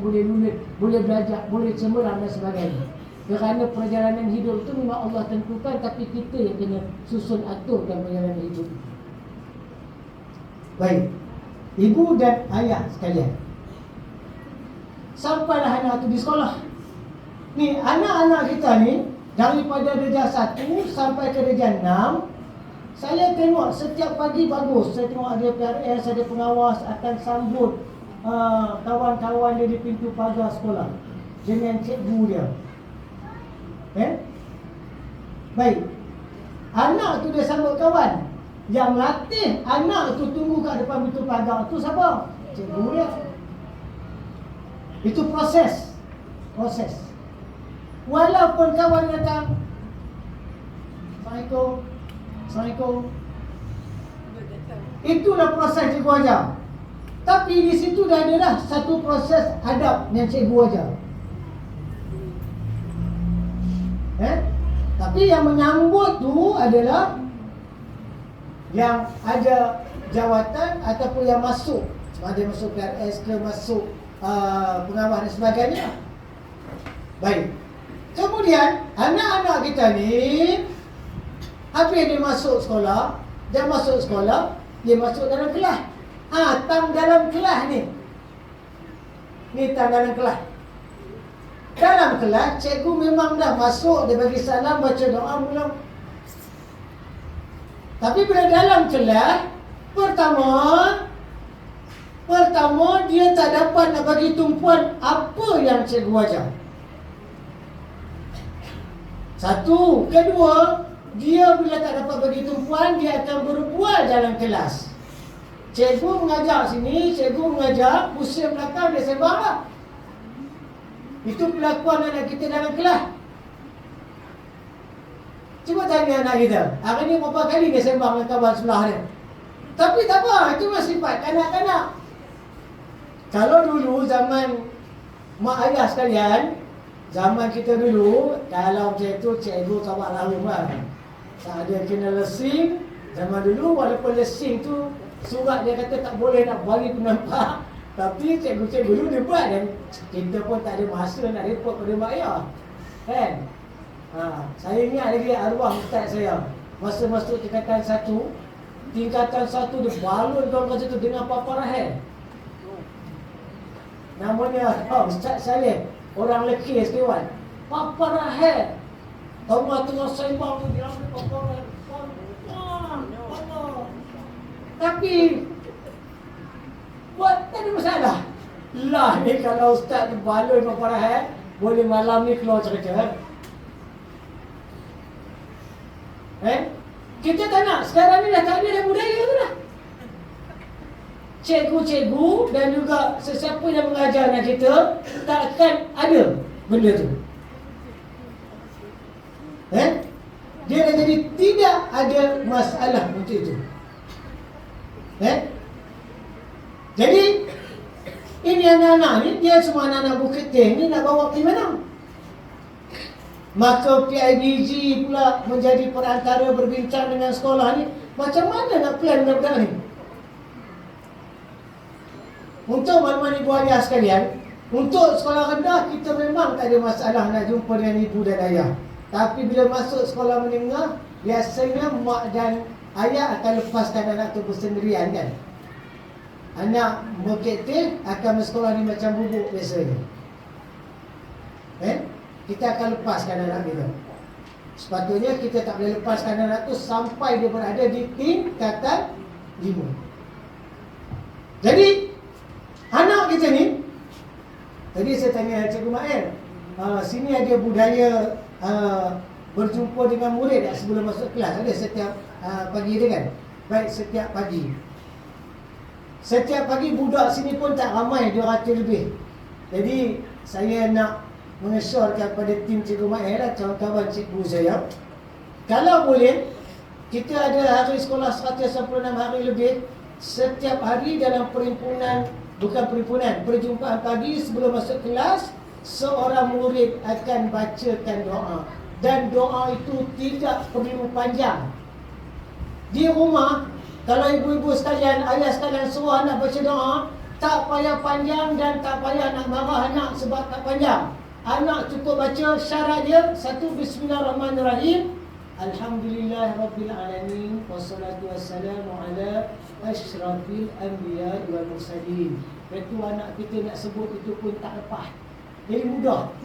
boleh belajar, boleh cemerlang dan sebagainya. Kerana perjalanan hidup tu memang Allah tentukan, tapi kita yang kena susun aturkan perjalanan hidup. Baik, ibu dan ayah sekalian, sampailah anak tu di sekolah. Ni anak-anak kita ni daripada darjah 1 sampai ke darjah 6, saya tengok setiap pagi bagus. Saya tengok ada PRS, ada pengawas akan sambut kawan-kawan dia di pintu pagar sekolah dengan cikgu dia. Baik, anak tu dia sambut kawan. Yang latih anak tu tunggu kat depan pintu pagar tu siapa? Cikgu dia. Itu proses. Walaupun kawan datang, Assalamualaikum, Assalamualaikum. Itulah proses cikgu ajar. Tapi di situ dah ada dah satu proses adab yang cikgu ajar. Tapi yang menyambut tu adalah yang ada jawatan ataupun yang masuk, ada masuk PRS ke, masuk pengawas dan sebagainya. Baik. Kemudian anak-anak kita ni habis dia masuk sekolah, dia masuk dalam kelas. Tang dalam kelas ni. Ni tang dalam kelas. Dalam kelas, cikgu memang dah masuk, dia bagi salam, baca doa, mula. Tapi bila dalam kelas, pertama dia tak dapat nak bagi tumpuan apa yang cikgu ajar. Satu. Kedua, dia bila tak dapat bagi tumpuan, dia akan berbual dalam kelas. Cikgu mengajar sini, cikgu mengajar, pusing belakang, dia sembang lah. Itu perlakuan anak kita dalam kelas. Cuba tanya anak kita, hari ni berapa kali dia sembang dengan kawan sebelah dia. Tapi tak apa, itu masih sifat kanak-kanak. Kalau dulu zaman mak ayah sekalian, zaman kita dulu, kalau macam itu cikgu kawat lalu lah. Tak ada kena lesing. Zaman dulu walaupun lesing tu surat dia kata tak boleh nak bagi penampak, tapi cikgu-cikgu dulu dia buat, dan kita pun tak ada masa nak report pada mak ayah, kan? Saya ingat lagi arwah ustaz saya masa masuk tingkatan 1 dia balun dalam masa tu dengan Papa Rahel. Namanya Ustaz Saleh, orang Lekis Dewan. Papa Rahel. Tengah-tengah sembang tu dia ambil Papa Rahel. Tapi buat tak ada masalah. Lah ni kalau Ustaz balun Papa Rahel, boleh malam ni keluar cerita. Kita tak nak. Sekarang ni dah tak ada budaya tu dah. Cikgu-cikgu dan juga sesiapa yang mengajar anak kita tak akan ada benda tu. Dia dah jadi tidak ada masalah untuk itu. Jadi ini anak-anak ni, dia semua anak-anak Bukit Teng ni nak bawa pergi mana? Maka PIBG pula menjadi perantara berbincang dengan sekolah ni, macam mana nak plan budak-budak ni. Untuk makluman ibu ayah sekalian, untuk sekolah rendah kita memang tak ada masalah nak jumpa dengan ibu dan ayah. Tapi bila masuk sekolah menengah, biasanya mak dan ayah akan lepaskan anak tu bersendirian, kan. Anak Bukit Teng akan bersekolah ni macam bubuk biasanya. Kita akan lepaskan anak kita. Sepatutnya kita tak boleh lepaskan anak tu sampai dia berada di tingkatan 5. Jadi anak kita ni, tadi saya tanya Cikgu Mael, sini ada budaya berjumpa dengan murid tak sebelum masuk kelas? Ada setiap pagi dia, kan? Baik, setiap pagi. Setiap pagi budak sini pun tak ramai, 200 lebih. Jadi saya nak mengesyorkan pada tim Cikgu Mael, kawan-kawan cikgu saya, kalau boleh kita ada hari sekolah 196 hari lebih, setiap hari dalam perjumpaan pagi sebelum masuk kelas, seorang murid akan bacakan doa, dan doa itu tidak perlu panjang. Di rumah, kalau ibu-ibu sekalian, ayah sekalian suruh anak baca doa, tak payah panjang dan tak payah nak marah anak sebab tak panjang. Anak cukup baca syarat dia, 1, Bismillahirrahmanirrahim, Alhamdulillahirabbil alamin, wassalatu wassalamu ala asyrafil anbiya wal mursalin. Itu anak kita nak sebut itu pun tak lepas. Jadi mudah.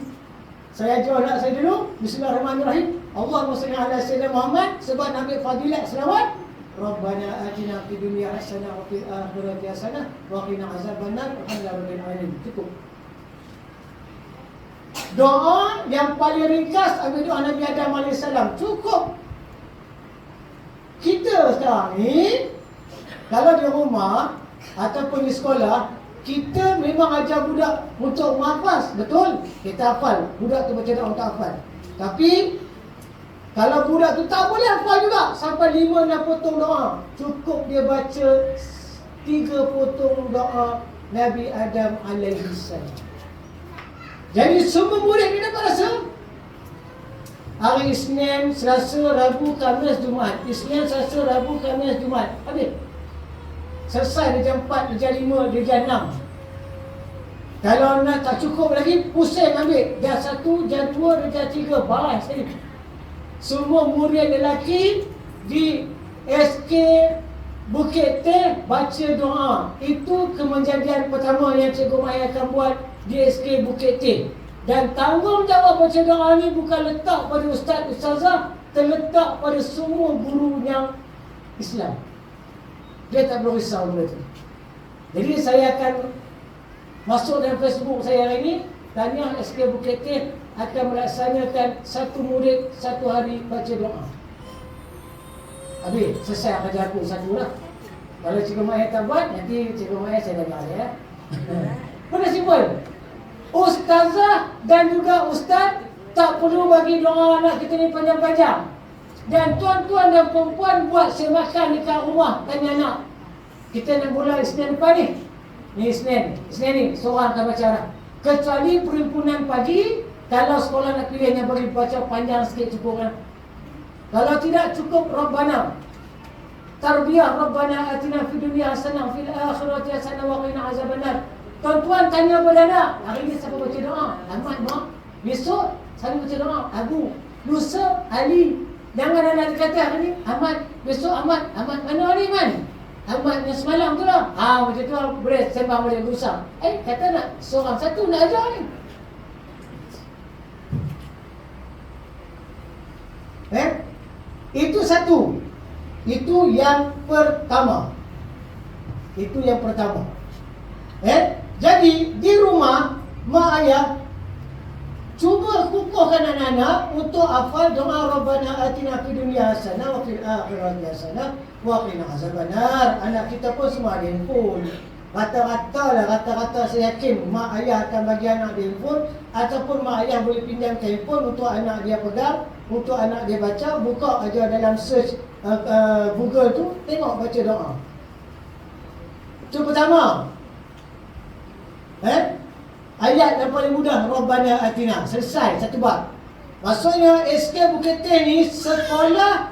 Saya ajar anak saya dulu, Bismillahirrahmanirrahim, Allahumma salli ala sayyidina Muhammad, sebab nak ambil fadilat selawat. Rabbana atina fid dunya hasanah wa fil akhirati hasanah wa qina azabannar. Alhamdulillahirabbil alamin. Cukup. Doa yang paling ringkas ambil doa Nabi Adam AS. Cukup. Kita sekarang ni, kalau di rumah ataupun di sekolah, kita memang ajar budak untuk menghafaz. Betul? Kita hafal. Budak tu baca doa untuk hafal. Tapi Kalau budak tu tak boleh hafal juga sampai 5-6 potong doa. Cukup dia baca 3 potong doa Nabi Adam alaihi salam. Jadi semua murid ni dapat rasa. Hari Isnin, Selasa, Rabu, Khamis, Jumaat. Isnin, Selasa, Rabu, Khamis, Jumaat. Habis. Selesai dia jam 4, dia jam 5, dia jam 6. Kalau nak tak cukup lagi, pusing ambil. Jam 1, jam 2, dia jam 3. Balas sekali. Semua murid lelaki di SK Bukit Teh baca doa. Itu kemenjadian pertama yang Cikgu Mai akan buat di SK Bukit Teh. Dan tanggungjawab baca doa ni bukan letak pada ustaz ustazah, terletak pada semua guru yang Islam. Dia tak perlu risau benda tu. Jadi saya akan masuk dalam Facebook saya hari ini. Tahniah SK Bukit Teh akan melaksanakan satu murid satu hari baca doa. Habis, selesai kerja aku satu lah. Kalau Cikgu Mai tak buat, nanti Cikgu Mai saya dengar ya. Benda simple. Ustazah dan juga ustaz tak perlu bagi doa anak kita ni panjang-panjang. Dan tuan-tuan dan perempuan buat semakan dekat rumah, tanya anak. Kita nak mula Isnin depan ni. Ni Isnin ni seorang akan baca dah. Kecuali perhimpunan pagi, kalau sekolah nak pilih yang bagi baca panjang sikit cukup kan. Kalau tidak cukup Rabbana. Tarbiyah Rabbana atina fid dunya hasanah fil akhirati hasanah wa qina azabannar. Tuan-tuan tanya pada anak, hari ni siapa baca doa? Ahmad, Mak. Besok saya baca doa. Abu. Lusa, Ali. Jangan anak kata hari ni Ahmad. Besok Ahmad. Ahmad mana hari man? Ahmad yang semalam tu lah. Macam tu lah, boleh sembang boleh lusa. Kata nak seorang satu nak ajar ni. Itu satu. Itu yang pertama. Jadi di rumah mak ayah cuba kukuhkan anak-anak untuk hafal doa Rabbana atina fid dunya hasanah wa fil akhirati hasanah wa qina azabannar. Anak kita pun semua ada handphone. Rata-rata saya yakin mak ayah akan bagi anak dia handphone, ataupun mak ayah boleh pinjamkan handphone untuk anak dia pegang, untuk anak dia baca. Buka aja dalam search Google tu, tengok baca doa. Itu pertama. Ayat yang paling mudah, Rabbana atina. Selesai, satu bab. Maksudnya SK Bukit Teh ni sekolah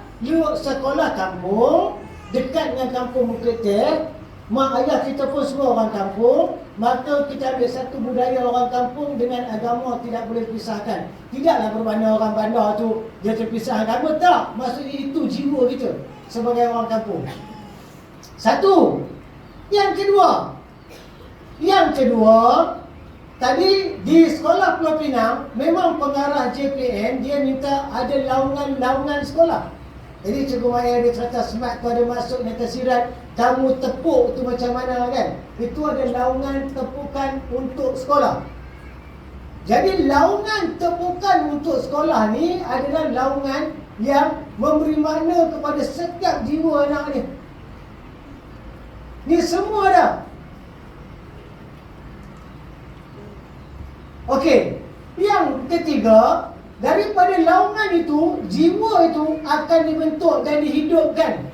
kampung, dekat dengan kampung Bukit Teh. Mak ayah kita pun semua orang kampung. Maka kita ambil satu budaya orang kampung dengan agama tidak boleh dipisahkan. Tidaklah bermakna orang bandar tu dia terpisah agama, tak. Maksudnya itu jiwa kita sebagai orang kampung. Satu. Yang kedua, tadi di sekolah Pulau Pinang, memang pengarah JPN dia minta ada laungan sekolah. Jadi Cikgu Maya dia kata smart tu ada masuk yang tersirat kamu tepuk tu macam mana kan. Itu ada laungan tepukan untuk sekolah. Jadi laungan tepukan untuk sekolah ni adalah laungan yang memberi makna kepada setiap jiwa anak ni. Ni semua dah. Okey, yang ketiga, daripada laungan itu, jiwa itu akan dibentuk dan dihidupkan.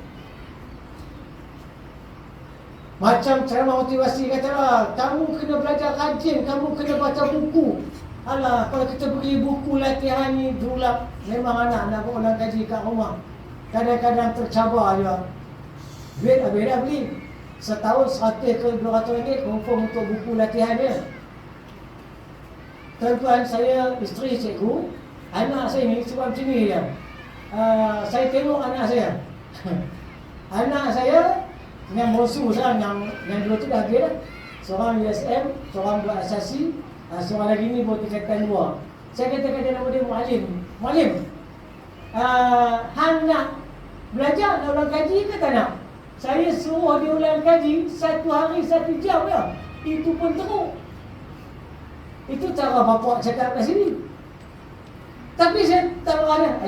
Macam ceramah motivasi katalah, kamu kena belajar rajin, kamu kena baca buku. Alah, kalau kita beli buku latihan ni julap, memang anak nak ulang kaji kat rumah. Kadang-kadang tercabar juga. Duit habis dah beli. Setahun 100 ke 200 ringgit confirm untuk buku latihan dia. Tuan-tuan, saya isteri cikgu, anak saya ni sebab macam ni dia. Saya tengok anak saya. Anak saya yang bongsu sekarang, yang dua tu dah habis dah. Seorang USM, seorang buat asasi, seorang lagi ni buat tingkatan 2. Saya katakan dia nama dia Mualim. Hang nak belajar, nak ulang kaji ke tak nak? Saya suruh dia ulang kaji 1 hari 1 jam ya. Itu pun teruk. Itu cara bapak cakap kat sini. Tapi saya tak ada.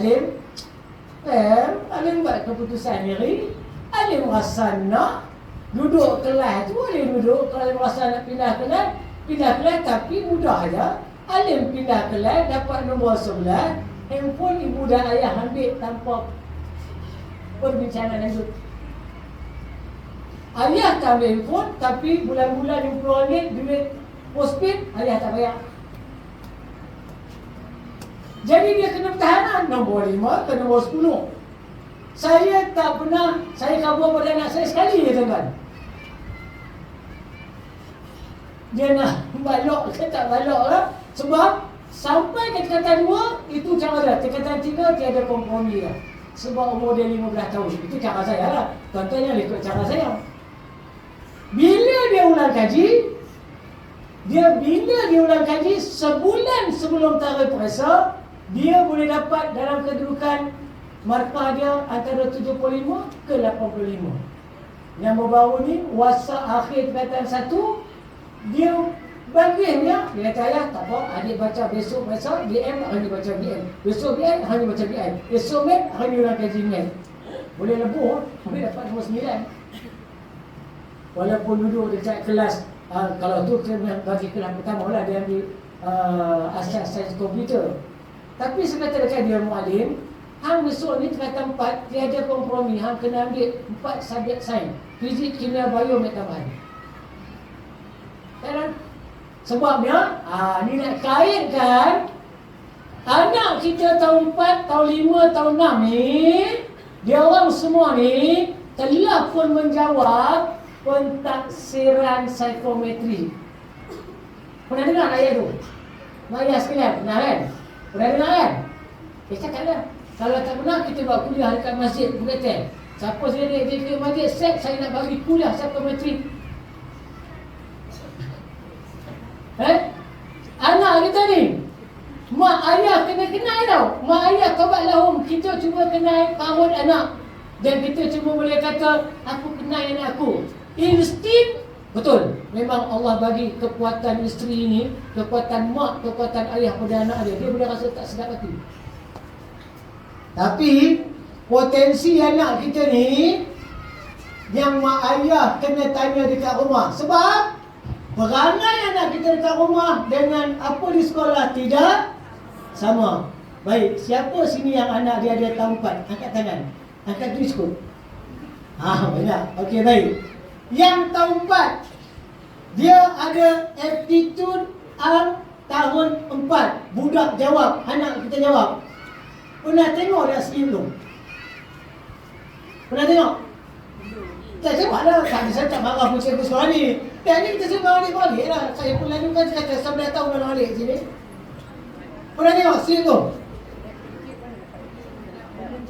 Alim buat keputusan diri. Alim rasa nak duduk kelas tu, Alim duduk. Kalau Alim rasa nak pindah kelas tapi mudah aja. Alim pindah kelas, dapat nombor 11. Handphone ibu dan ayah ambil tanpa perbincangan lanjut. Ayah tak ambil handphone, tapi bulan-bulan RM50 duit postpaid, ayah tak bayar. Jadi dia kena pertahanan nombor 5 ke nombor 10. Saya tak pernah, saya kabur pada anak saya sekali je tuan-tuan. Dia nak balok ke tak balok lah. Sebab sampai ke tingkatan 2, itu cara dia. Tingkatan 3, tiada kompromi lah. Sebab umur dia 15 tahun. Itu cara saya lah. Tuan-tuan yang ikut cara saya. Bila dia ulang kaji, sebulan sebelum tarikh puasa, dia boleh dapat dalam kedudukan markah dia antara 75 ke 85. Yang baru ni, wasak akhir tingkatan 1, dia bagiannya, dia kata ayah tak apa, adik baca besok BM, hari ni baca BM. Besok BM, hari ni baca BM. Besok BM, hari ni ulang kaji BM. Boleh lebuh, boleh dapat nombor 9. Walaupun duduk dekat kelas, kalau tu kena bagi kelas pertama lah, dia ambil asas sains komputer. Tapi sekata dekat dia mualim, hang besok ni tingkatan 4, tiada kompromi, hang kena ambil 4 subjek sains, fizik, kimia, bio, matematik. Kan? Sebabnya, ni nak kaitkan anak kita tahun 4, tahun 5, tahun 6 ni, dia orang semua ni telah pun menjawab pentaksiran psikometri. Pernah dengar ayat tu? Ayat sekalian, pernah kan? Pernah dengar kan? Cakaplah. Kalau tak pernah, kita buat kuliah dekat masjid Bukatel. Siapa saya dia ke masjid, saya nak bagi kuliah psikometri. Anak kita ni, mak ayah kena kenal tau. Mak ayah tobat lahum. Kita cuba kenal parut anak. Dan kita cuma boleh kata, aku kenal anak aku. Insting, betul. Memang Allah bagi kekuatan isteri ini, kekuatan mak, kekuatan ayah pada anak dia. Dia boleh rasa tak sedap hati. Tapi potensi anak kita ni, yang mak ayah kena tanya dekat rumah. Sebab perangai anak kita dekat rumah dengan apa di sekolah tidak sama. Baik, siapa sini yang anak dia ada tahun 4? Angkat tangan. Angkat tulis kot. Banyak. Okey, baik. Yang tahun 4, dia ada aptitude tahun 4. Budak jawab, anak kita jawab. Pernah tengok dah sini belum? Pernah tengok? Tak tengok lah. Saya tak marah pun cikgu sekolah ni. Dan ni kita semua balik lah. Saya pun lalu kan cakap 19 tahun dah balik sini. Pernah tengok sini tu?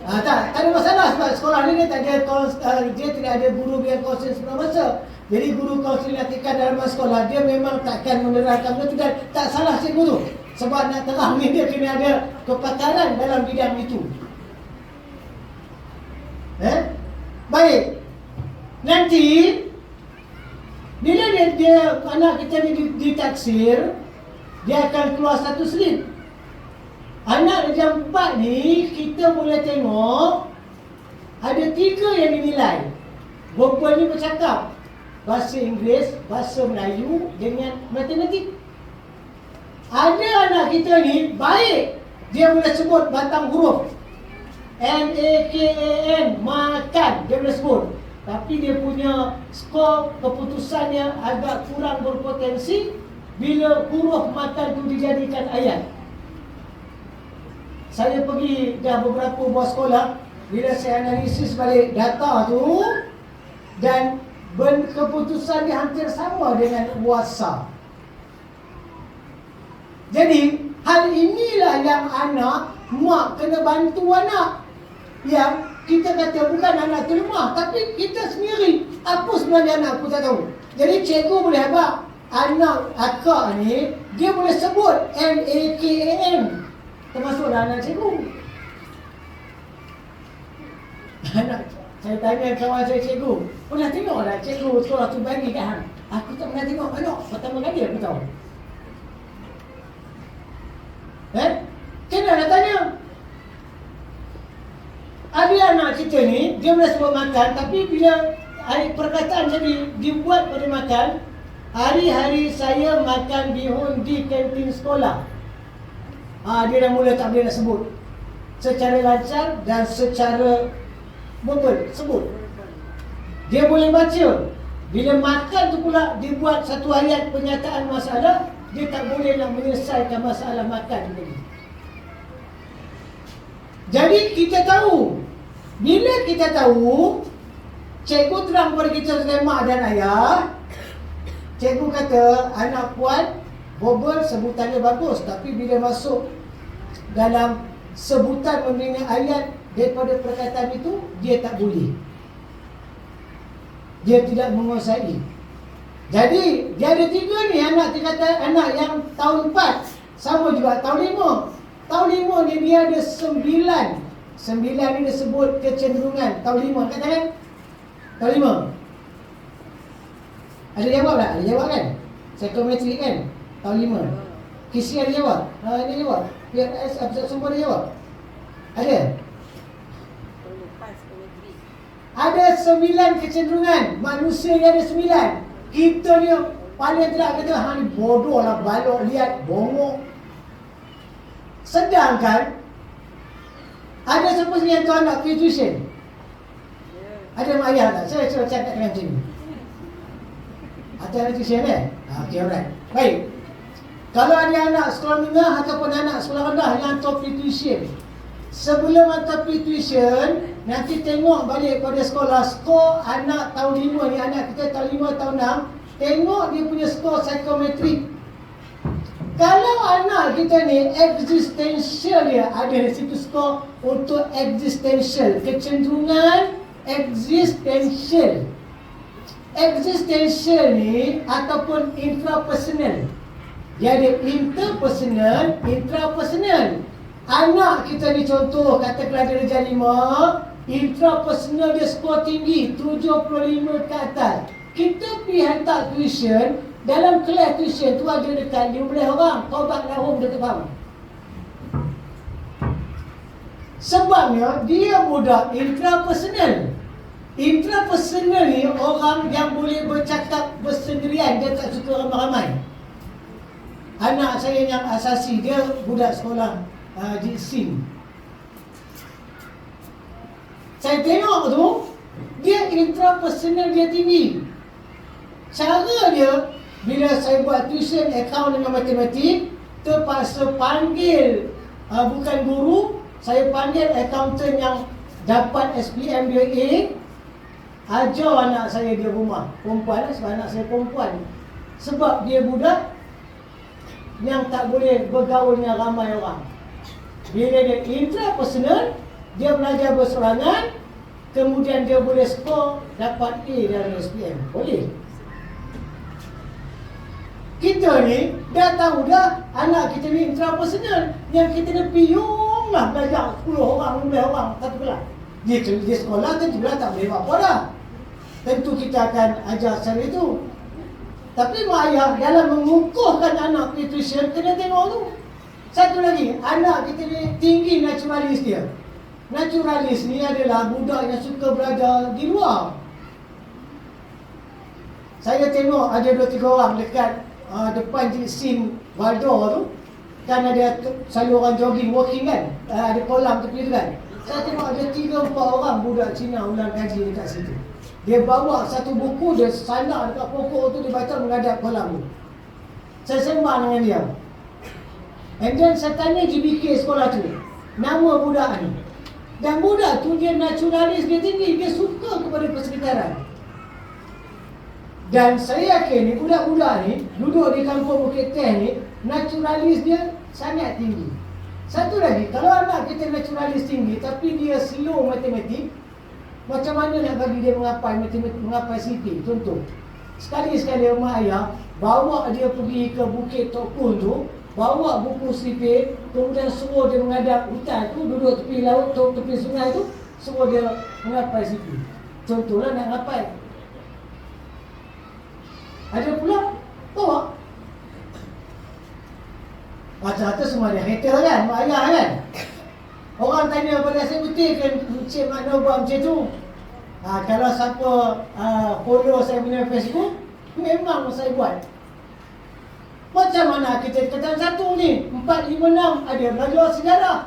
Tak ada masalah sebab sekolah ni dia tak ada dia tidak ada guru yang konsen semua masa. Jadi guru konsen latihan dalam sekolah dia memang takkan menerangkan benda tu, dan tak salah cikgu tu. Sebab nak terang ni dia kena ada kepakaran dalam bidang itu. Baik. Nanti bila dia anak kita ni ditaksir, dia akan keluar satu slip. Anak jam 4 ni kita boleh tengok ada 3 yang dinilai. Perempuan ni bercakap bahasa Inggeris, bahasa Melayu dengan matematik. Ada anak kita ni baik, dia boleh sebut batang huruf MAKAN, makan, dia boleh sebut. Tapi dia punya skor keputusannya agak kurang berpotensi bila huruf makan tu dijadikan ayat. Saya pergi dah beberapa buah sekolah, bila saya analisis balik data tu, dan keputusan dia hampir sama dengan WhatsApp. Jadi hal inilah yang anak, mak kena bantu anak. Yang kita kata bukan anak tu lemah, tapi kita sendiri, apa sebenarnya anak aku tak tahu. Jadi cikgu boleh habaq anak akak ni, dia boleh sebut MAKAN, termasuklah anak cikgu. Anak saya tanya kawan saya cikgu, pernah tengok tak cikgu sekolah tu bagi kat hang? Aku tak pernah tengok anak, pertama kali aku tahu. Kena nak tanya. Ada anak kita ni, dia boleh sebut makan, tapi bila perkataan jadi dibuat pada makan, hari-hari saya makan bihun di kantin sekolah. Dia dah mula tak boleh nak sebut. secara lancar dan secara verbal, sebut. Dia boleh baca. Bila makan tu pula dibuat satu ayat penyataan masalah, dia tak boleh nak menyelesaikan masalah makan tadi. Jadi kita tahu, bila kita tahu cikgu terang kepada kita sebagai mak dan ayah, cikgu kata anak puan verbal sebutannya bagus, tapi bila masuk dalam sebutan membina ayat daripada perkataan itu, dia tak boleh. Dia tidak menguasai. Jadi dia ada 3 ni anak, dia kata anak yang tahun 4 sama juga tahun 5. Tahun 5 ni dia ada 9. 9 ni disebut kecenderungan. Tahun 5 katakan. Tahun 5. Ada jawab tak? Ada jawab kan? Psikometrik kan? Tahun 5. KC ada jawab? Ini jawab. PRS semua ada jawab? Ada? Ada 9 kecenderungan. Manusia ni ada 9. Kita ni paling tidak kata ni bodoh lah, balok lihat, bongok. Sedangkan ada siapa yang tuan nak pergi tuition? Ada mak ayah tak? Saya cuba cakap dengan macam ni. Atau ada tuition kan? Okay, alright. Baik. Kalau ada anak sekolah menengah ataupun anak sekolah rendah yang hantar pergi tuition, sebelum hantar pergi tuition, nanti tengok balik pada sekolah skor anak tahun 5 ni, anak kita tahun 5, tahun 6, tengok dia punya skor psikometrik. Kalau anak kita ni existential dia ada di situ skor untuk existential, kecenderungan existential. Existential ni ataupun intrapersonal. Dia ada interpersonal, intrapersonal. Anak kita ni contoh katakanlah dia darjah 5, intrapersonal dia skor tinggi 75 ke atas. Kita pergi hantar tuition, dalam kelas tuition tu ada dekat 15 orang, taubat lahum dia tak faham. Sebabnya dia budak intrapersonal. Intrapersonal ni orang yang boleh bercakap bersendirian, dia tak suka ramai-ramai. Anak saya yang asasi, dia budak sekolah di SIM. Saya tengok tu, dia intrapersonal dia tinggi. Cara dia, bila saya buat tuition account dengan matematik, terpaksa panggil bukan guru, saya panggil accountant yang dapat SPM dia A, ajar anak saya di rumah. Perempuan lah, sebab anak saya perempuan. Sebab dia budak yang tak boleh bergaul dengan ramai orang. Bila dia intrapersonal, dia belajar berserangan, kemudian dia boleh skor dapat A dalam SPM. Boleh. Kita ni dah tahu dah anak kita ni intrapersonal, yang kita ni piung lah belajar 10 orang, 15 orang satu kelas. Dia sekolah tentu lah tak boleh buat apa dah. Tentu kita akan ajar secara itu. Tapi mak ayah dalam mengukuhkan anak pergi tuition, kena tengok tu. Satu lagi, anak kita ni tinggi naturalis dia. Naturalis ni adalah budak yang suka belajar di luar. Saya tengok ada 2-3 orang dekat depan SIM Waldo tu, kan ada selalu orang jogging, walking kan, ada kolam tepi tu kan. Saya tengok ada 3-4 orang budak Cina ulang kaji dekat situ. Dia bawa satu buku, dia sandar dekat pokok tu, dia baca menghadap kolam tu. Saya sembang dengan dia. And then saya tanya GBK sekolah tu, nama budak ni. Dan budak tu dia naturalis, dia tinggi, dia suka kepada persekitaran. Dan saya yakin ni budak-budak ni duduk di kampung Bukit Teh ni, naturalis dia sangat tinggi. Satu lagi, kalau anak kita naturalis tinggi tapi dia slow matematik, macam mana nak bagi dia mengapai matematik, mengapai CP? Contoh, sekali-sekali mak ayah bawa dia pergi ke Bukit Tok Kun tu, bawa buku CP, kemudian suruh dia menghadap hutan tu, duduk tepi laut tu, tepi sungai tu, suruh dia mengapai CP. Contohlah nak mengapai. Ada pula bawa rata-rata semua dia hater kan, mak ayah kan. Orang tanya pada saya, betul kan Encik Makna buat macam tu? Kalau siapa follow saya punya Facebook, memang saya buat. Macam mana kita kata satu ni 4, 5, 6 ada belajar sejarah.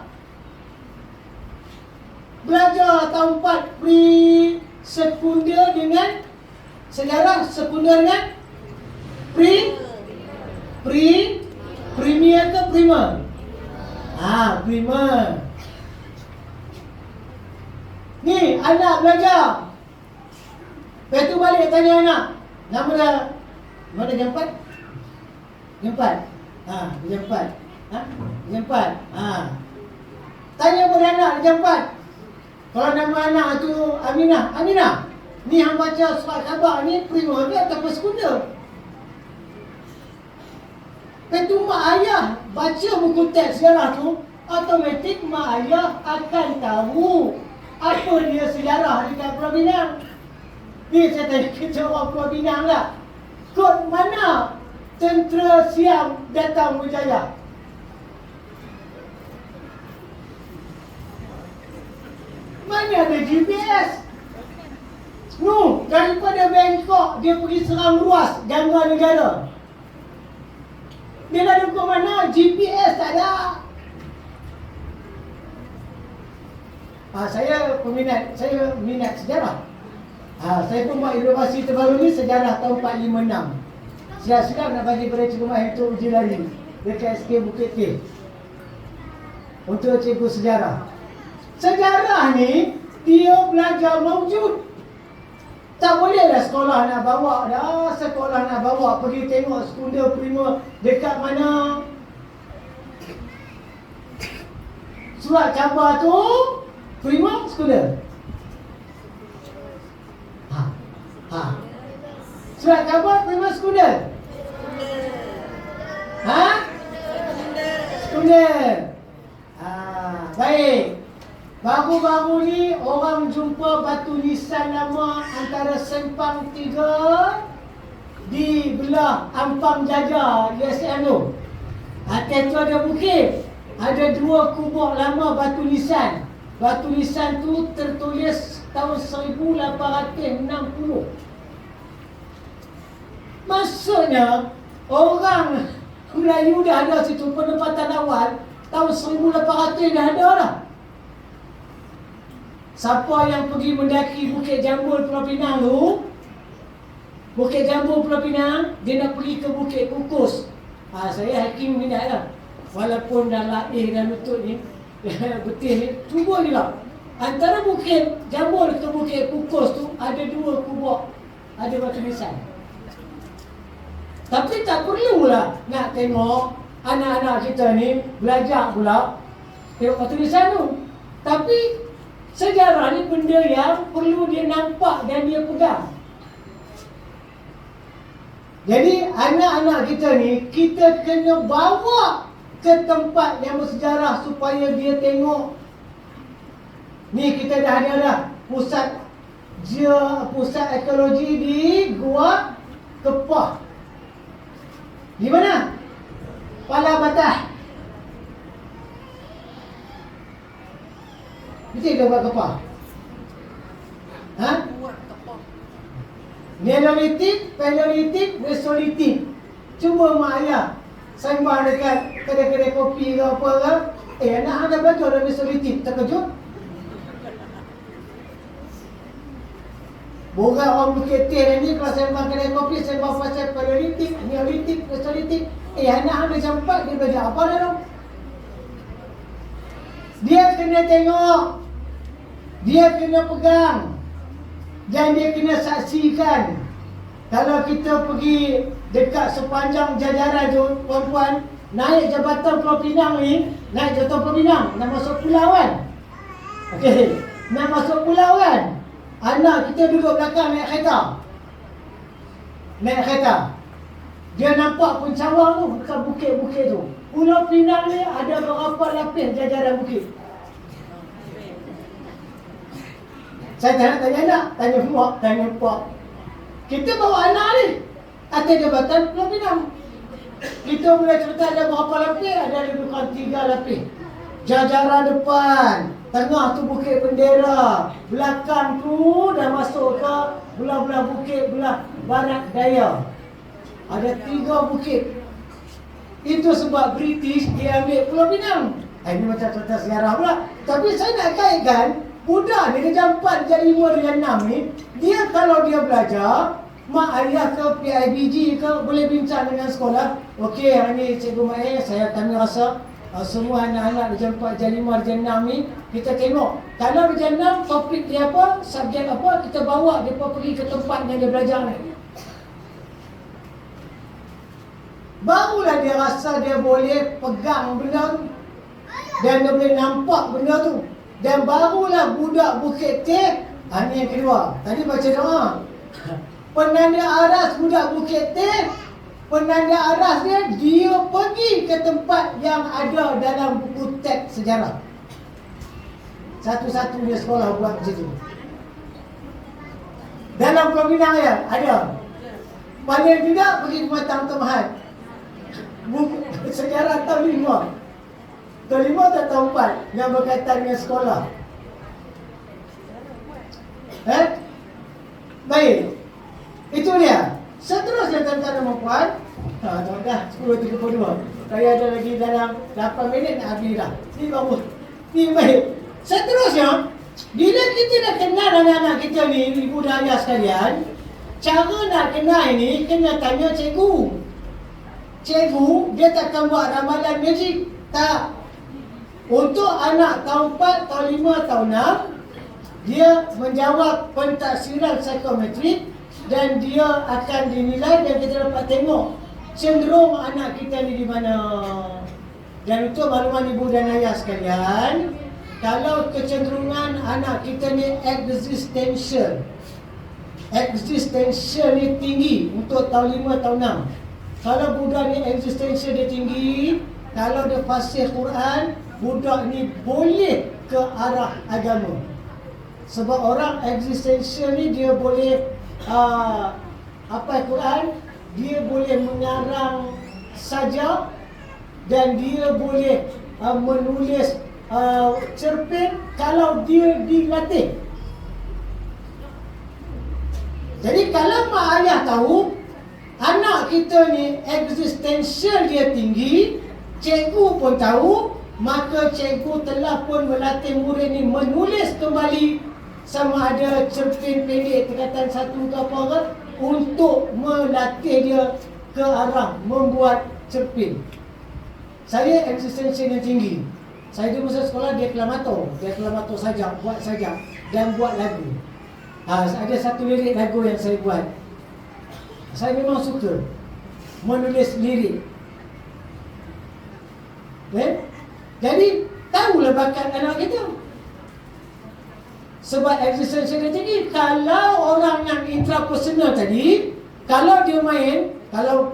belajar tahun 4 pre-sekunder dengan sejarah sekunder dengan premier ke primer? Primer. Ni anak belajar. Lepas tu balik tanya anak, nama dah mana jam 4? Jam 4. Jam 4. Jam 4. Tanya pada anak jam 4. Kalau nama anak tu Aminah, ni hang baca surat khabar ni primer ke atau sekunder? Lepas tu mak ayah baca buku teks sejarah tu, automatik mak ayah akan tahu apa dia sejarah dekat Pulau Pinang. Ni saya tanya kita orang Pulau Pinang lah. Kod mana tentera Siam datang berjaya? Mana ada GPS? Daripada Bangkok dia pergi serang ruas Gangga Negara. Dia nak duduk mana? GPS tak ada. Saya minat sejarah. Saya pun buat inovasi terbaru ni sejarah tahun 456. Siap-siap nak bagi pada Cikgu Mahir untuk uji lari dekat SK Bukit K untuk cikgu sejarah. Sejarah ni dia belajar mewujud. Tak bolehlah sekolah nak bawa pergi tengok sekunder primer dekat mana. Surat khabar tu primer sekunder. Surat khabar primer sekunder. Sekunder. Baik. Baru-baru ni orang jumpa batu nisan lama antara Sempang 3 di belah Ampang Jaja USN tu. Atas tu ada bukit. Ada 2 kubur lama batu nisan. Batu nisan tu tertulis tahun 1860. Maksudnya orang Melayu dah ada situ, penempatan awal tahun 1800 dah ada dah. Siapa yang pergi mendaki Bukit Jambul Pulau Pinang tu, Bukit Jambul Pulau Pinang, dia nak pergi ke Bukit Kukus. Saya Hakim minat lah. Walaupun dah laih dan lutut ni betul ni, cuba je lah. Antara Bukit Jambul ke Bukit Kukus tu ada 2 kubur, ada batu nisan. Tapi tak perlulah nak tengok anak-anak kita ni belajar pula tengok batu nisan tu. Tapi sejarah ni benda yang perlu dia nampak dan dia pegang. Jadi anak-anak kita ni kita kena bawa ke tempat yang bersejarah supaya dia tengok. Ni kita dah ada dah pusat ekologi di Gua Kepah. Di mana? Pala Batah. Betul ke Gua Kepah? Neolitik, Paleolitik, Mesolitik. Cuba mak ayah sembang dekat kedai-kedai kopi ke apa ke. Anak ada belajar dalam Mesolitik. Terkejut? Borak orang Bukit Teh ni kalau sembang kedai kopi, sembang pasal Paleolitik, Neolitik, Mesolitik. Anak ada sampai dia belajar apa dah tu? Dia kena tengok, dia kena pegang, dan dia kena saksikan. Kalau kita pergi dekat sepanjang jajaran tu, puan-puan, naik jabatan Pulau Pinang ni, naik jabatan Pulau Pinang, nak masuk pulau kan? Okey, nak masuk pulau kan? Anak kita duduk belakang naik kereta. Naik kereta. Dia nampak pencawang tu dekat bukit-bukit tu. Pulau Pinang ni ada berapa lapis jajaran bukit? Saya tanya anak, tanya mak, tanya pak. Kita bawa anak ni atas jabatan Pulau Pinang. Kita boleh cerita ada berapa lapis? Ada lebih kurang 3 lapis. Jajaran depan, tengah tu bukit bendera, belakang tu dah masuk ke belah-belah bukit belah barat daya. Ada 3 bukit. Itu sebab British dia ambil Pulau Pinang. Ini macam cerita sejarah pula. Tapi saya nak kaitkan budak ni darjah 4, darjah 5, darjah 6 ni, dia kalau dia belajar, mak ayah ke PIBG ke boleh bincang dengan sekolah. Okey, hari ni Cikgu Mai, kami rasa semua anak-anak darjah 4, darjah 5, darjah 6 ni kita tengok. Kalau darjah 6 topik dia apa, subjek apa, kita bawa dia pergi ke tempat yang dia belajar ni. Barulah dia rasa dia boleh pegang benda tu dan dia boleh nampak benda tu. Dan barulah budak Bukit Teh, ni yang kedua. Tadi baca doa. Penanda aras budak Bukit Teh, penanda aras dia pergi ke tempat yang ada dalam buku teks sejarah. Satu-satunya sekolah buat macam tu. Dalam Pulau Pinang ya, ada. Paling tidak pergi ke Matang Temahat. Buku sejarah tahun 5. Tahun 5 atau tahun 4 yang berkaitan dengan sekolah. Baik. Itu dia. Seterusnya tuan-tuan dan puan, dah 10.32. Saya ada lagi dalam 8 minit nak habis dah. Ni bagus. Ni baik. Seterusnya, bila kita dah kenal anak-anak kita ni, ibu dan ayah sekalian, cara nak kenal ini kena tanya cikgu. Cikgu, dia takkan buat ramalan magic. Tak. Untuk anak tahun 4, tahun 5, tahun 6, dia menjawab pentaksiran psikometrik dan dia akan dinilai dan kita dapat tengok cenderung anak kita ni di mana. Dan untuk makluman ibu dan ayah sekalian, kalau kecenderungan anak kita ni existential ni tinggi untuk tahun 5, tahun 6. Kalau budak ni existential dia tinggi, kalau dia fasih Quran, budak ni boleh ke arah agama. Sebab orang existential ni dia boleh Quran, dia boleh mengarang saja dan dia boleh menulis cerpen kalau dia dilatih. Jadi kalau mak ayah tahu anak kita ni existential dia tinggi, cikgu pun tahu, maka cikgu telah pun melatih murid ni menulis kembali sama ada cerpen pendek tingkatan 1 ke apa ke, untuk melatih dia ke arah membuat cerpen. Saya existential yang tinggi. Saya di masa sekolah deklamator saja, buat saja dan buat lagu. Ada satu lirik lagu yang saya buat. Saya memang suka menulis lirik. Jadi tahulah bakat anak kita. Sebab existential dia tinggi. Kalau orang yang intrapersonal tadi, kalau dia main, kalau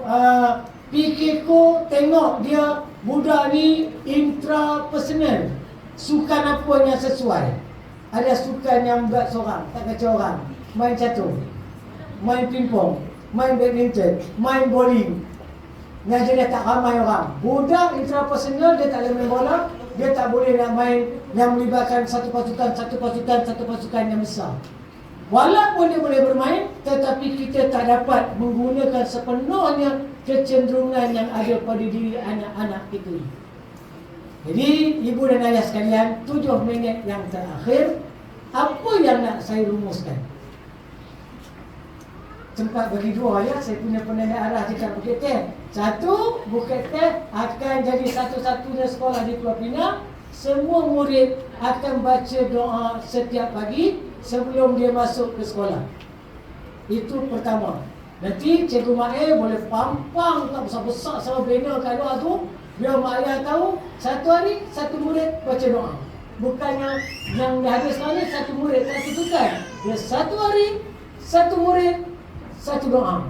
fikirku tengok dia budak ni intrapersonal, sukan apa yang sesuai. Ada sukan yang buat seorang, tak kacau orang, main catur, main pingpong, main badminton, main bowling. Yang dia tak ramai orang. Budak intrapersonal dia tak boleh main bola, dia tak boleh nak main yang melibatkan satu pasukan yang besar. Walaupun dia boleh bermain, tetapi kita tak dapat menggunakan sepenuhnya kecenderungan yang ada pada diri anak-anak itu. Jadi, ibu dan ayah sekalian, 7 minit yang terakhir, apa yang nak saya rumuskan? Sempat bagi 2 ya, saya punya penanda arah dekat Bukit Teh. 1, Bukit Teh akan jadi satu-satunya sekolah di Pulau Pinang. Semua murid akan baca doa setiap pagi sebelum dia masuk ke sekolah. Itu pertama. Nanti Cikgu Mae boleh pampang tak besar-besar sama banner kat luar tu, biar mak ayah tahu satu hari satu murid baca doa. Bukannya yang dah ada sekarang ni satu murid tak tentukan. Dia satu hari satu murid satu doa.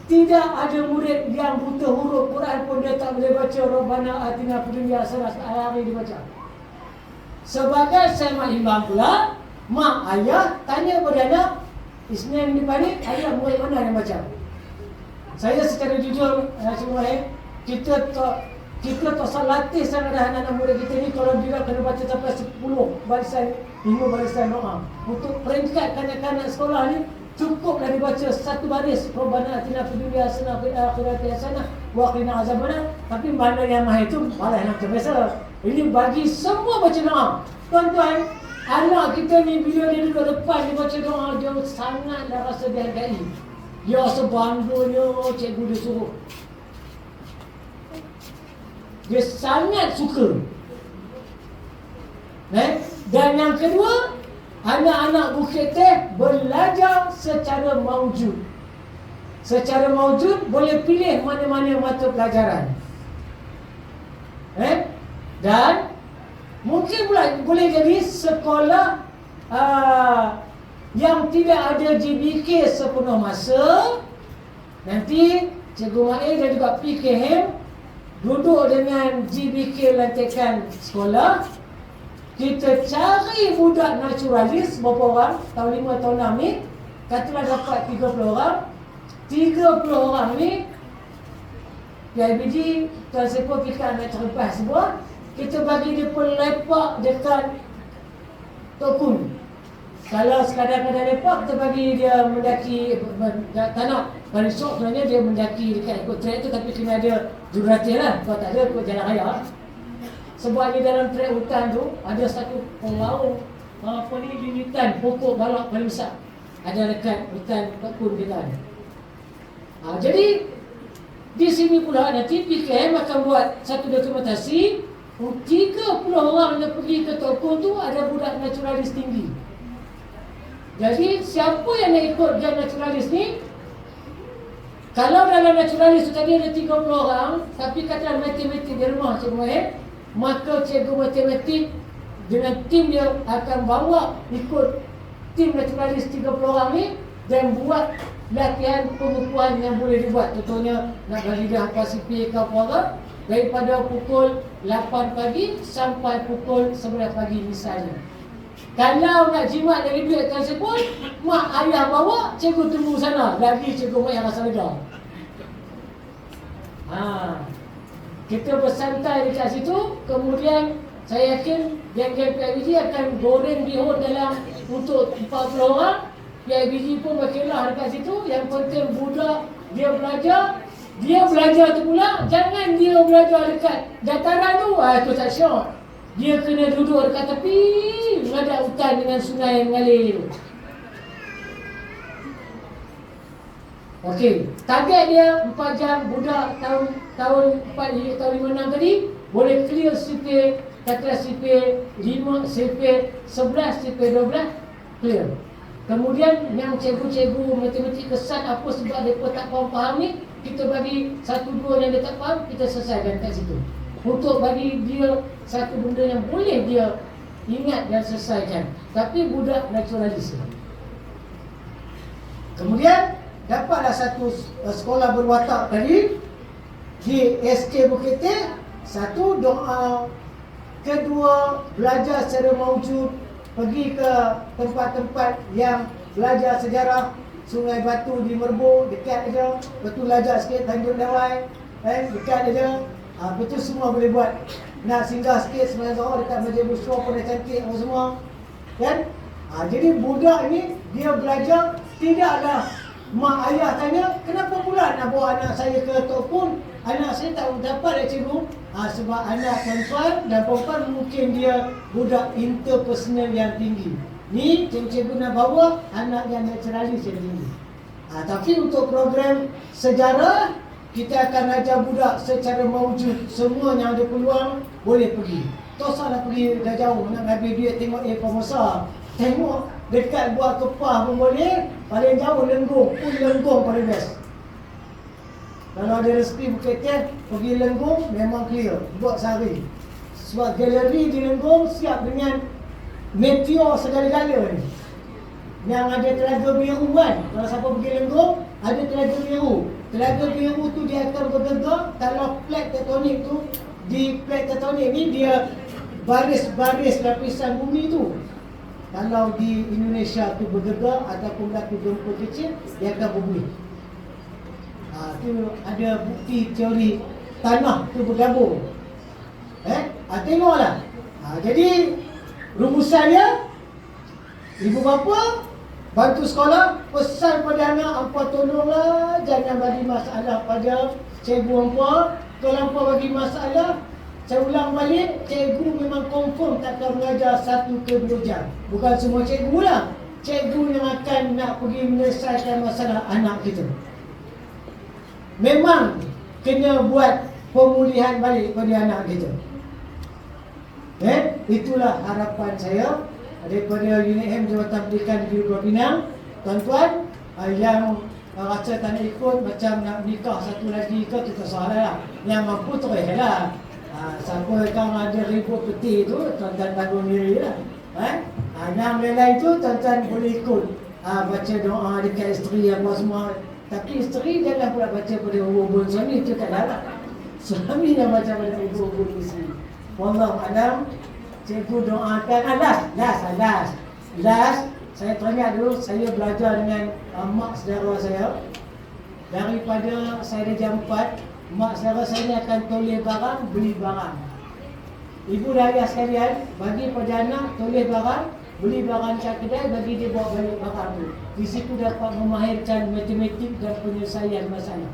Tidak ada murid yang buta huruf Quran pun dia tak boleh baca Rabbana atina fid dunya hasanah hari dibaca. Sebagai saya mak imbang pula, mak ayah tanya kepada anak, Isnin ni balik, ayah murid mana yang baca? Saya secara jujur, kita tak latih sangat dah anak-anak murid kita ni. Kalau dia kena baca sampai 10 barisan, 5 barisan doa. Untuk peringkat kanak-kanak sekolah ni, cukuplah dibaca satu baris Rabbana atina fid dunya hasanah wa fil akhirati hasanah wa qina azabannar. Tapi mana yang mahal itu malah yang macam biasa. Ini bagi semua baca doa. Tuan-tuan, Anak kita ni bila dia duduk depan, dia baca doa, dia sangatlah rasa dihargai. Dia rasa bangganya cikgu dia suruh. Dia sangat suka. Dan yang kedua, anak-anak Bukit Teh belajar secara maujud. Secara maujud boleh pilih mana-mana mata pelajaran. Dan mungkin pula boleh jadi sekolah yang tidak ada JBK sepenuh masa. Nanti Cikgu Mail dan juga PKM duduk dengan JBK lantikan sekolah. Kita cari budak naturalis berapa orang, tahun 5, tahun 6 ni. Katalah dapat 30 orang. 30 orang ni PIBG, Tuan Sepul kita nak terlepas semua. Kita bagi dia pelepak dekat Tokun. Kalau sekadar-kadar lepak, kita bagi dia mendaki tanah. Paling sok sebenarnya dia mendaki dekat ikut trek tu, tapi kena ada jurulatih lah. Kalau tak ada, ikut jalan raya. Sebab di dalam trek hutan tu ada satu pulau limitan pokok balak paling besar. Ada dekat hutan Tokun kita. Jadi di sini pula nanti PKM akan buat satu dokumentasi. 30 orang yang pergi ke Tokun tu ada budak naturalis tinggi. Jadi siapa yang nak ikut game naturalis ni, kalau dalam naturalis tu tadi ada 30 orang, tapi katalah matematik di rumah cikgu Mahir, maka cikgu matematik dengan tim dia akan bawa ikut tim naturalis 30 orang ni dan buat latihan pengukuhan yang boleh dibuat. Contohnya nak bagi dia hafal CPA ke apa, daripada pukul 8 pagi sampai pukul 11 pagi misalnya. Kalau nak jimat dari duit Tuan Sepul, mak ayah bawa, cikgu tunggu sana. Lagi cikgu mak yang rasa lega. Kita bersantai dekat situ. Kemudian saya yakin geng-geng PIBG akan goreng bihun dalam untuk 40 orang. PIBG pun makinlah dekat situ. Yang penting budak dia belajar. Dia belajar tu pula, jangan dia belajar dekat dataran tu. Itu tak syok. Dia kena duduk dekat tepi, menghadap hutan dengan sungai yang mengalir. Okey, target dia 4 jam. Budak tahun 5, 6 tadi boleh clear CP, kata CP 5, CP 11, CP 12 clear. Kemudian yang cikgu-cikgu matematik kesan apa sebab mereka tak faham ni, kita bagi 1-2 yang dia tak faham, kita selesaikan kat situ. Untuk bagi dia satu benda yang boleh dia ingat dan selesaikan. Tapi budak naturalis. Kemudian dapatlah satu sekolah berwatak tadi di SK Bukit Teh. Satu, doa. Kedua, belajar secara maujud. Pergi ke tempat-tempat yang belajar sejarah. Sungai Batu di Merbu, dekat aja. Betul belajar sikit Tanjung Dawai, dekat aja. Betul semua boleh buat. Nak singgah sikit Semenanjung Zohor dekat Masjid Bushra pun dah cantik apa semua. Kan? Jadi budak ni dia belajar, tidaklah mak ayah tanya, kenapa pula nak bawa anak saya ke Tokun? Anak saya tak dapat cikgu. Sebab anak perempuan dan perempuan mungkin dia budak interpersonal yang tinggi. Ni cikgu nak bawa anak yang naturalis yang tinggi. Tapi untuk program sejarah, kita akan ajar budak secara maujud. Semua yang ada peluang boleh pergi. Tak usahlah pergi dah jauh, nak habis duit tengok Formosa. Tengok dekat Buah Kepah pun boleh. Paling jauh Lenggong pun, Lenggong paling best. Kalau ada rezeki Bukit Teh, pergi Lenggong memang clear, buat sehari. Sebab galeri di Lenggong siap dengan meteor segala-gala ni. Yang ada Telaga Biru kan. Kalau siapa pergi Lenggong, ada Telaga Biru. Telaga Biru tu dia akan bergegar. Kalau plate tektonik tu, di plate tektonik ni dia baris-baris lapisan bumi tu. Kalau di Indonesia tu bergegar ataupun berlaku gempa kecil, dia akan berbunyi. Tu ada bukti teori tanah tu bergabung. Tengoklah. Jadi rumusan dia, ibu bapa bantu sekolah, pesan pada anak, hampa tolonglah jangan bagi masalah pada cikgu hampa. Kalau hampa bagi masalah, saya ulang balik, cikgu memang confirm takkan mengajar 1 ke 2 jam. Bukan semua cikgu lah. Cikgu yang akan nak pergi menyelesaikan masalah anak kita. Memang kena buat pemulihan balik pada anak kita. Itulah harapan saya daripada Unit M Jabatan Pendidikan Negeri Pulau Pinang. Tuan-tuan yang rasa tak nak ikut, macam nak nikah satu lagi ke, kita salah lah. Yang mampu terus lah. Siapa yang ada ribut peti tu, tuan-tuan tanggung diri lah. Yang lain tu, tuan-tuan boleh ikut baca doa dekat isteri apa semua. Tapi isteri jangan pula baca pada hubung suami, itu tak larat. Suami yang baca pada hubung isteri. Wallahualam. Cikgu doakan. Last, saya teringat dulu, saya belajar dengan mak saudara saya. Daripada saya ada jam 4, mak saudara saya ni akan toleh barang, beli barang. Ibu dan ayah sekalian, bagi pada anak toleh barang, beli barang kat kedai, bagi dia bawa balik barang tu. Di situ dapat memahirkan matematik dan penyelesaian masalah.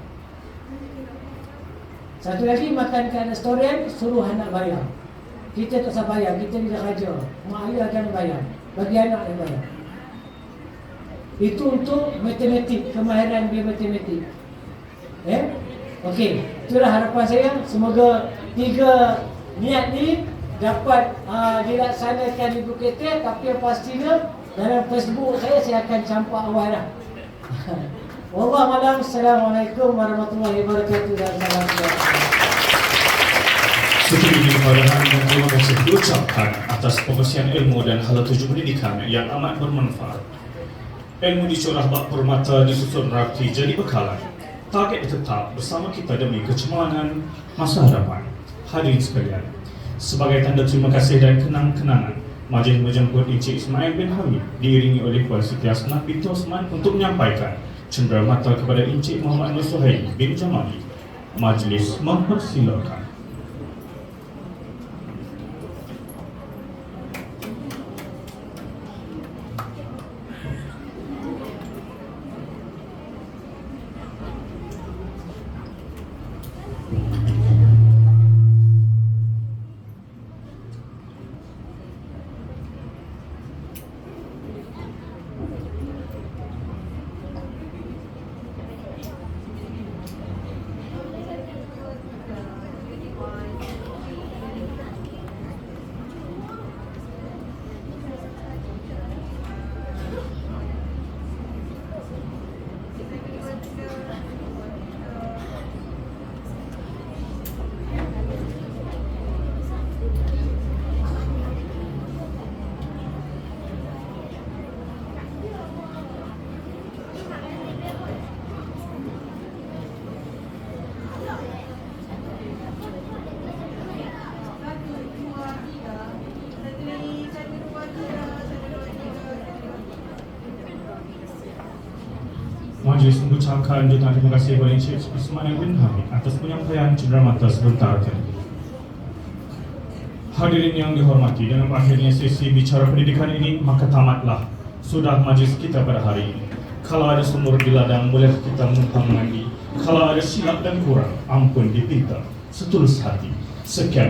Satu lagi, makan kat restoran, suruh anak bayar. Kita tak usah bayar, kita tidak kerja. Mak ayah akan bayar, bagi anak yang bayar. Itu untuk matematik, kemahiran dia matematik. Okey, itulah harapan saya. Semoga 3 niat ni dapat dilaksanakan di Bukit Teh. Tapi yang pastinya dalam Facebook saya akan campak awal lah. Wallahualam. Assalamualaikum warahmatullahi wabarakatuh dan salam sejahtera. Seperti kepada dan terima kasih diucapkan atas pengisian ilmu dan hala tuju pendidikan yang amat bermanfaat. Ilmu dicurah bak permata disusun rapi jadi bekalan. Target tetap bersama kita demi kecemerlangan masa hadapan. Hadirin sekalian, sebagai tanda terima kasih dan kenang-kenangan, majlis menjemput Encik Ismail bin Hamid diiringi oleh Puan Siti Hasnah binti Osman untuk menyampaikan cenderamata kepada Encik Muhammad Nur Suhaili bin Jamali. Majlis mempersilakan. Majlis mengucapkan jutaan terima kasih kepada Encik Ismail bin Hamid atas penyampaian cenderamata sebentar tadi. Hadirin yang dihormati, dengan berakhirnya sesi bicara pendidikan ini, maka tamatlah sudah majlis kita pada hari ini. Kalau ada sumur di ladang, boleh kita menumpang mandi. Kalau ada silap dan kurang, ampun dipinta setulus hati. Sekian.